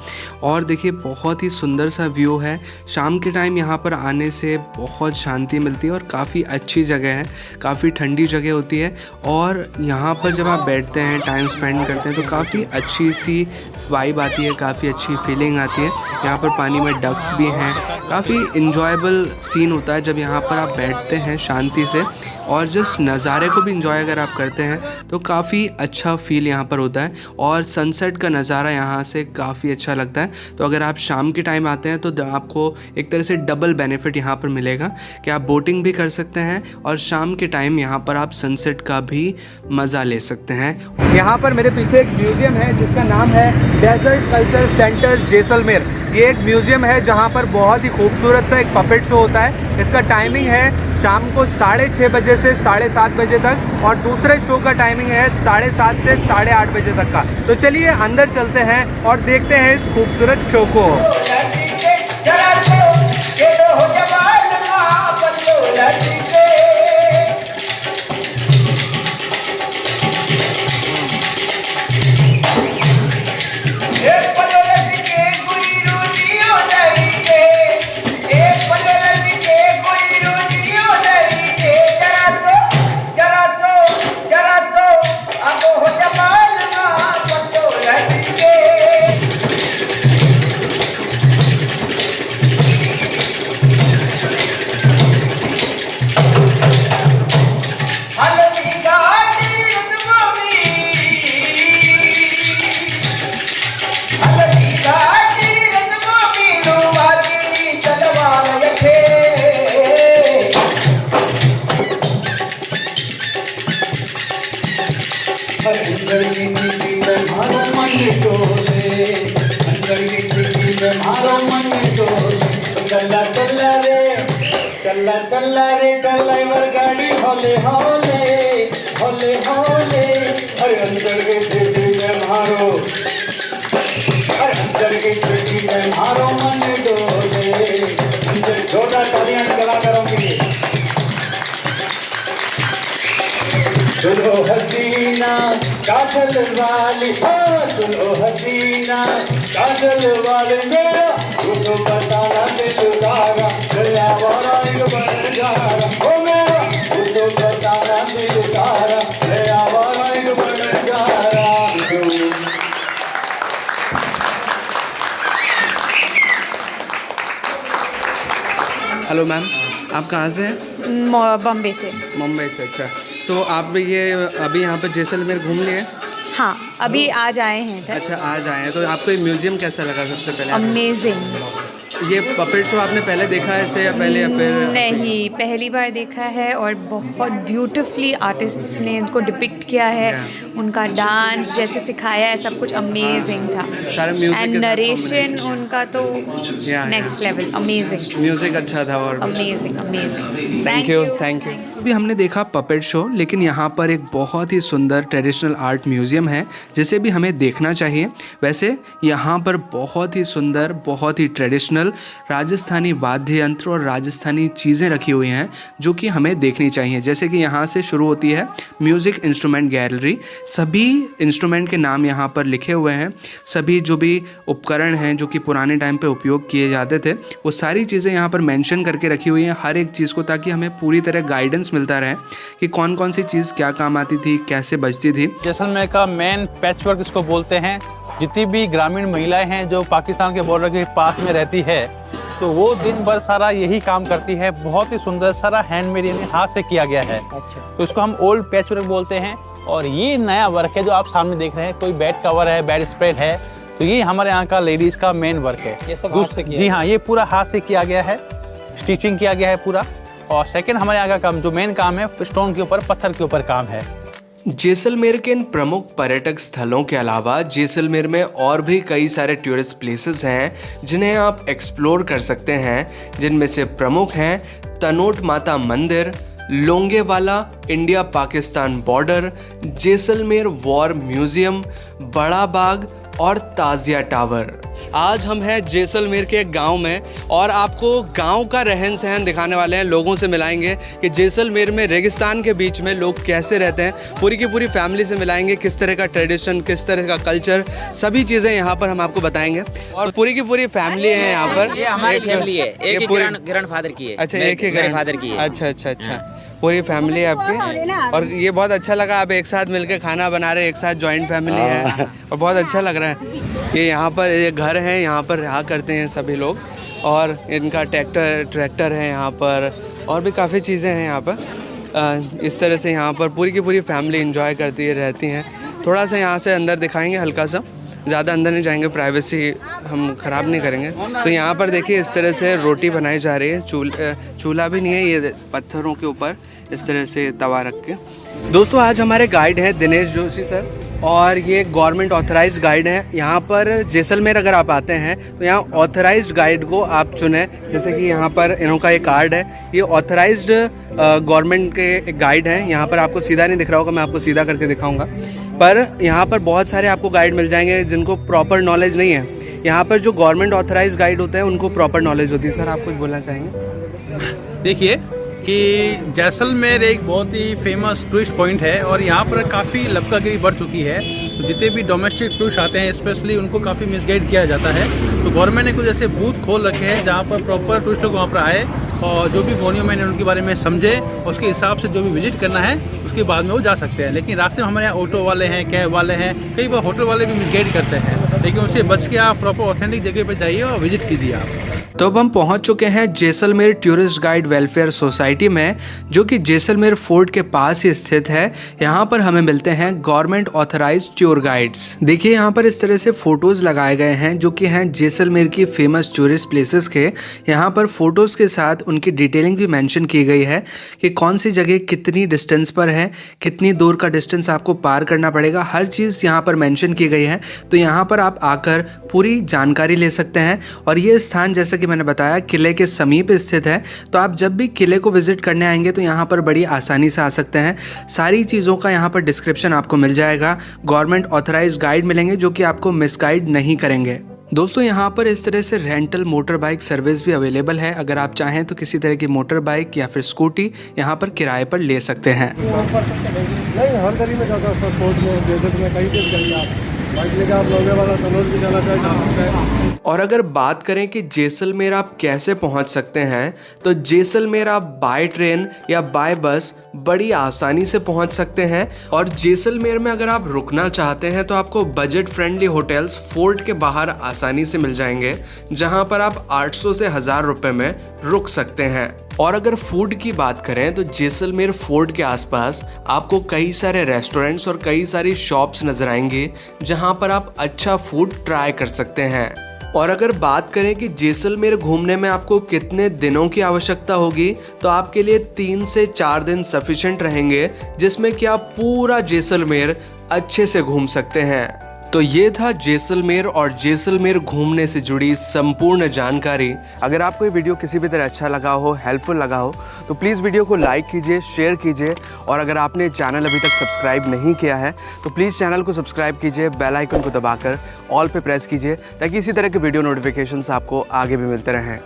और देखिए बहुत ही सुंदर सा व्यू है। शाम के टाइम यहाँ पर आने से बहुत शांति मिलती है, और काफ़ी अच्छी जगह है, काफ़ी ठंडी जगह होती है। और यहाँ पर जब आप बैठते हैं, टाइम स्पेंड करते हैं तो काफ़ी अच्छी सी वाइब आती है, काफ़ी अच्छी फीलिंग आती है। यहाँ पर पानी में डक्स भी हैं, काफ़ी इंजॉयबल सीन होता है जब यहाँ पर आप बैठते हैं शांति से, और जिस नज़ारे को भी इंजॉय अगर आप करते हैं तो काफ़ी अच्छा फील यहाँ पर होता है। और सनसेट का नज़ारा यहाँ से काफ़ी अच्छा लगता है। तो अगर आप शाम के टाइम आते हैं तो आपको एक तरह से डबल बेनिफिट यहाँ पर मिलेगा कि आप बोटिंग भी कर सकते हैं, और शाम के टाइम यहाँ पर आप सनसेट का भी मज़ा ले सकते हैं। यहाँ पर मेरे पीछे एक म्यूज़ियम है जिसका नाम है डेजर्ट कल्चर सेंटर जैसलमेर। ये एक म्यूज़ियम है जहाँ पर बहुत ही खूबसूरत सा एक पपेट शो होता है। इसका टाइमिंग है शाम को 6:30 बजे से 7:30 बजे तक, और दूसरे शो का टाइमिंग है 7:30 से 8:30 बजे तक का। तो चलिए अंदर चलते हैं और देखते हैं इस खूबसूरत शो को। चल्ला चल्ला रे ड्राइवर गाड़ी होले होले होले होले, अरे अंदर के सिटी में मारो, अरे अंदर के सिटी में मारो मन डोले। अंदर जोड़ा तालियां करा करूंगी। सुनो हसीना काजल वाली, हाँ सुनो हसीना काजल वाले मेरा तुझको बताना दिल सारा, गया वाला एक बन जारा, ओ मेरा तुझको बताना दिल सारा, गया वाला एक बन जारा। हेलो मैम, आप कहाँ से हैं? बॉम्बे से। मुंबई से। अच्छा, तो आप ये अभी यहाँ पर जैसलमेर घूम लिए? हाँ, अभी आज आए हैं इधर। अच्छा, आज आए हैं। तो आपको ये म्यूज़ियम कैसा लगा सबसे पहले? अमेजिंग, ये पपेट शो आपने पहले देखा है ऐसे या पहले या फिर नहीं, पहली बार देखा है और बहुत ब्यूटीफुली आर्टिस्ट ने इनको डिपिक्ट किया है। उनका डांस जैसे सिखाया है, सब कुछ अमेजिंग था। सारे म्यूजिक एंड नरेशन उनका तो नेक्स्ट लेवल, अमेजिंग म्यूजिक अच्छा था और अमेजिंग अमेजिंग। Thank you. अभी हमने देखा पपेट शो, लेकिन यहाँ पर एक बहुत ही सुंदर ट्रेडिशनल आर्ट म्यूजियम है जिसे भी हमें देखना चाहिए। वैसे यहाँ पर बहुत ही सुंदर, बहुत ही ट्रेडिशनल राजस्थानी वाद्य यंत्र और राजस्थानी चीज़ें रखी हुई हैं जो कि हमें देखनी चाहिए। जैसे कि यहाँ से शुरू होती है म्यूज़िक इंस्ट्रूमेंट गैलरी। सभी इंस्ट्रूमेंट के नाम यहाँ पर लिखे हुए हैं। सभी जो भी उपकरण हैं जो कि पुराने टाइम पे उपयोग किए जाते थे, वो सारी चीज़ें यहाँ पर मेंशन करके रखी हुई हैं हर एक चीज़ को, ताकि हमें पूरी तरह गाइडेंस मिलता रहे कि कौन कौन सी चीज़ क्या काम आती थी, कैसे बजती थी। जैसलमेर का मेन पैचवर्क इसको बोलते हैं। जितनी भी ग्रामीण महिलाएं हैं जो पाकिस्तान के बॉर्डर के पास में रहती है, तो वो दिन भर सारा यही काम करती है। बहुत ही सुंदर, सारा हैंडमेड, यानी हाथ से किया गया है। तो इसको हम ओल्ड पैचवर्क बोलते हैं। और ये नया वर्क है जो आप सामने देख रहे हैं, कोई बेड कवर है, बेड स्प्रेड है, तो ये हमारे यहाँ का लेडीज़ का मेन वर्क है। ये सब हाथ से किया जी हाँ, ये पूरा हाथ से किया गया है, स्टिचिंग किया गया है पूरा। और सेकंड हमारे यहाँ का काम, जो मेन काम है, स्टोन के ऊपर, पत्थर के ऊपर काम है। जैसलमेर के इन प्रमुख पर्यटक स्थलों के अलावा जैसलमेर में और भी कई सारे टूरिस्ट प्लेसेस हैं जिन्हें आप एक्सप्लोर कर सकते हैं, जिनमें से प्रमुख हैं तनोट माता मंदिर, Longewala India Pakistan border, Jaisalmer war museum, बड़ा बाग और ताजिया टावर। आज हम हैं जैसलमेर के एक गांव में और आपको गांव का रहन सहन दिखाने वाले हैं। लोगों से मिलाएंगे कि जैसलमेर में रेगिस्तान के बीच में लोग कैसे रहते हैं। पूरी की पूरी फैमिली से मिलाएंगे, किस तरह का ट्रेडिशन, किस तरह का कल्चर, सभी चीज़ें यहाँ पर हम आपको बताएंगे। और पूरी की पूरी फैमिली है यहाँ पर। ये हमारी फैमिली है, एक ही ग्रैंड फादर की है। अच्छा, एक ही ग्रैंड फादर की है। अच्छा, पूरी फैमिली है आपकी। और ये बहुत अच्छा लगा, आप एक साथ मिलकर खाना बना रहे, एक साथ जॉइंट फैमिली है और बहुत अच्छा लग रहा है। ये यहाँ पर ये घर है, यहाँ पर रहा करते हैं सभी लोग, और इनका ट्रैक्टर है यहाँ पर, और भी काफ़ी चीज़ें हैं यहाँ पर। इस तरह से यहाँ पर पूरी की पूरी फैमिली एंजॉय करती है, रहती हैं। थोड़ा सा यहाँ से अंदर दिखाएंगे, हल्का सा, ज़्यादा अंदर नहीं जाएंगे, प्राइवेसी हम ख़राब नहीं करेंगे। तो यहाँ पर देखिए इस तरह से रोटी बनाई जा रही है। चूल्हा भी नहीं है, ये पत्थरों के ऊपर इस तरह से तवा रख के। दोस्तों, आज हमारे गाइड हैं दिनेश जोशी सर, और ये गवर्नमेंट ऑथराइज्ड गाइड हैं। यहाँ पर जैसलमेर अगर आप आते हैं तो यहाँ ऑथराइज्ड गाइड को आप चुनें। जैसे कि यहाँ पर इनका एक कार्ड है, ये ऑथराइज्ड गवर्नमेंट के गाइड हैं। यहाँ पर आपको सीधा नहीं दिख रहा होगा, मैं आपको सीधा करके दिखाऊंगा। पर यहाँ पर बहुत सारे आपको गाइड मिल जाएंगे जिनको प्रॉपर नॉलेज नहीं है। यहाँ पर जो गवर्नमेंट ऑथराइज्ड गाइड होते हैं उनको प्रॉपर नॉलेज होती है। सर, आप कुछ बोलना चाहेंगे? देखिए कि जैसलमेर एक बहुत ही फेमस टूरिस्ट पॉइंट है और यहाँ पर काफ़ी लपकागिरी बढ़ चुकी है। तो जितने भी डोमेस्टिक टूरिस्ट आते हैं स्पेशली, उनको काफ़ी मिसगाइड किया जाता है। तो गवर्नमेंट ने कुछ ऐसे बूथ खोल रखे हैं जहाँ पर प्रॉपर टूरिस्ट लोग वहाँ पर आए और जो भी मोन्यूमेंट है उनके बारे में समझे, उसके हिसाब से जो भी विजिट करना है उसके बाद में वो जा सकते हैं। लेकिन रास्ते में हमारे यहाँ ऑटो वाले हैं, कैब वाले हैं, कई बार होटल वाले भी मिसगाइड करते हैं। लेकिन उससे बच के आप प्रॉपर ऑथेंटिक जगह पर जाइए और विजिट कीजिए आप। तो अब हम पहुंच चुके हैं Jaisalmer tourist guide welfare society में, जो कि जैसलमेर फोर्ट के पास ही स्थित है। यहाँ पर हमें मिलते हैं गवर्नमेंट ऑथराइज्ड टूर गाइड्स। देखिए यहाँ पर इस तरह से फोटोज लगाए गए हैं जो कि हैं जैसलमेर की फेमस टूरिस्ट प्लेसेस के। यहाँ पर फोटोज के साथ उनकी डिटेलिंग भी मेंशन की गई है कि कौन सी जगह कितनी डिस्टेंस पर है, कितनी दूर का डिस्टेंस आपको पार करना पड़ेगा, हर चीज़ यहाँ पर मेंशन की गई है। तो यहाँ पर आप आकर पूरी जानकारी ले सकते हैं। और ये स्थान, जैसा कि मैंने बताया, किले के समीप स्थित है। तो आप जब भी किले को विजिट करने आएंगे तो यहाँ पर बड़ी आसानी से आ सकते हैं। सारी चीज़ों का यहाँ पर डिस्क्रिप्शन आपको मिल जाएगा। गवर्नमेंट ऑथराइज्ड गाइड मिलेंगे जो कि आपको मिसगाइड नहीं करेंगे। दोस्तों, यहाँ पर इस तरह से रेंटल मोटर बाइक सर्विस भी अवेलेबल है। अगर आप चाहें तो किसी तरह की मोटर बाइक या फिर स्कूटी यहाँ पर किराए पर ले सकते हैं। नहीं, हर गली में जाता है, स्पोर्ट में, डेजर्ट में, कहीं पे भी आप बाइक लेकर आप लोगे वाला तनोट भी जाना चाहिए। और अगर बात करें कि जैसलमेर आप कैसे पहुंच सकते हैं, तो जैसलमेर आप बाय ट्रेन या बाय बस बड़ी आसानी से पहुंच सकते हैं। और जैसलमेर में अगर आप रुकना चाहते हैं तो आपको बजट फ्रेंडली होटल्स फोर्ट के बाहर आसानी से मिल जाएंगे, जहां पर आप 800 से 1000 रुपए में रुक सकते हैं। और अगर फूड की बात करें तो जैसलमेर फोर्ट के आसपास आपको कई सारे रेस्टोरेंट्स और कई सारी शॉप्स नजर आएंगी जहां पर आप अच्छा फूड ट्राई कर सकते हैं। और अगर बात करें कि जैसलमेर घूमने में आपको कितने दिनों की आवश्यकता होगी, तो आपके लिए 3 से 4 दिन सफिशिएंट रहेंगे, जिसमें कि आप पूरा जैसलमेर अच्छे से घूम सकते हैं। तो ये था जैसलमेर और जैसलमेर घूमने से जुड़ी संपूर्ण जानकारी। अगर आपको ये वीडियो किसी भी तरह अच्छा लगा हो, हेल्पफुल लगा हो, तो प्लीज़ वीडियो को लाइक कीजिए, शेयर कीजिए, और अगर आपने चैनल अभी तक सब्सक्राइब नहीं किया है तो प्लीज़ चैनल को सब्सक्राइब कीजिए, बेल आइकन को दबाकर ऑल पे प्रेस कीजिए, ताकि इसी तरह के वीडियो नोटिफिकेशंस आपको आगे भी मिलते रहें।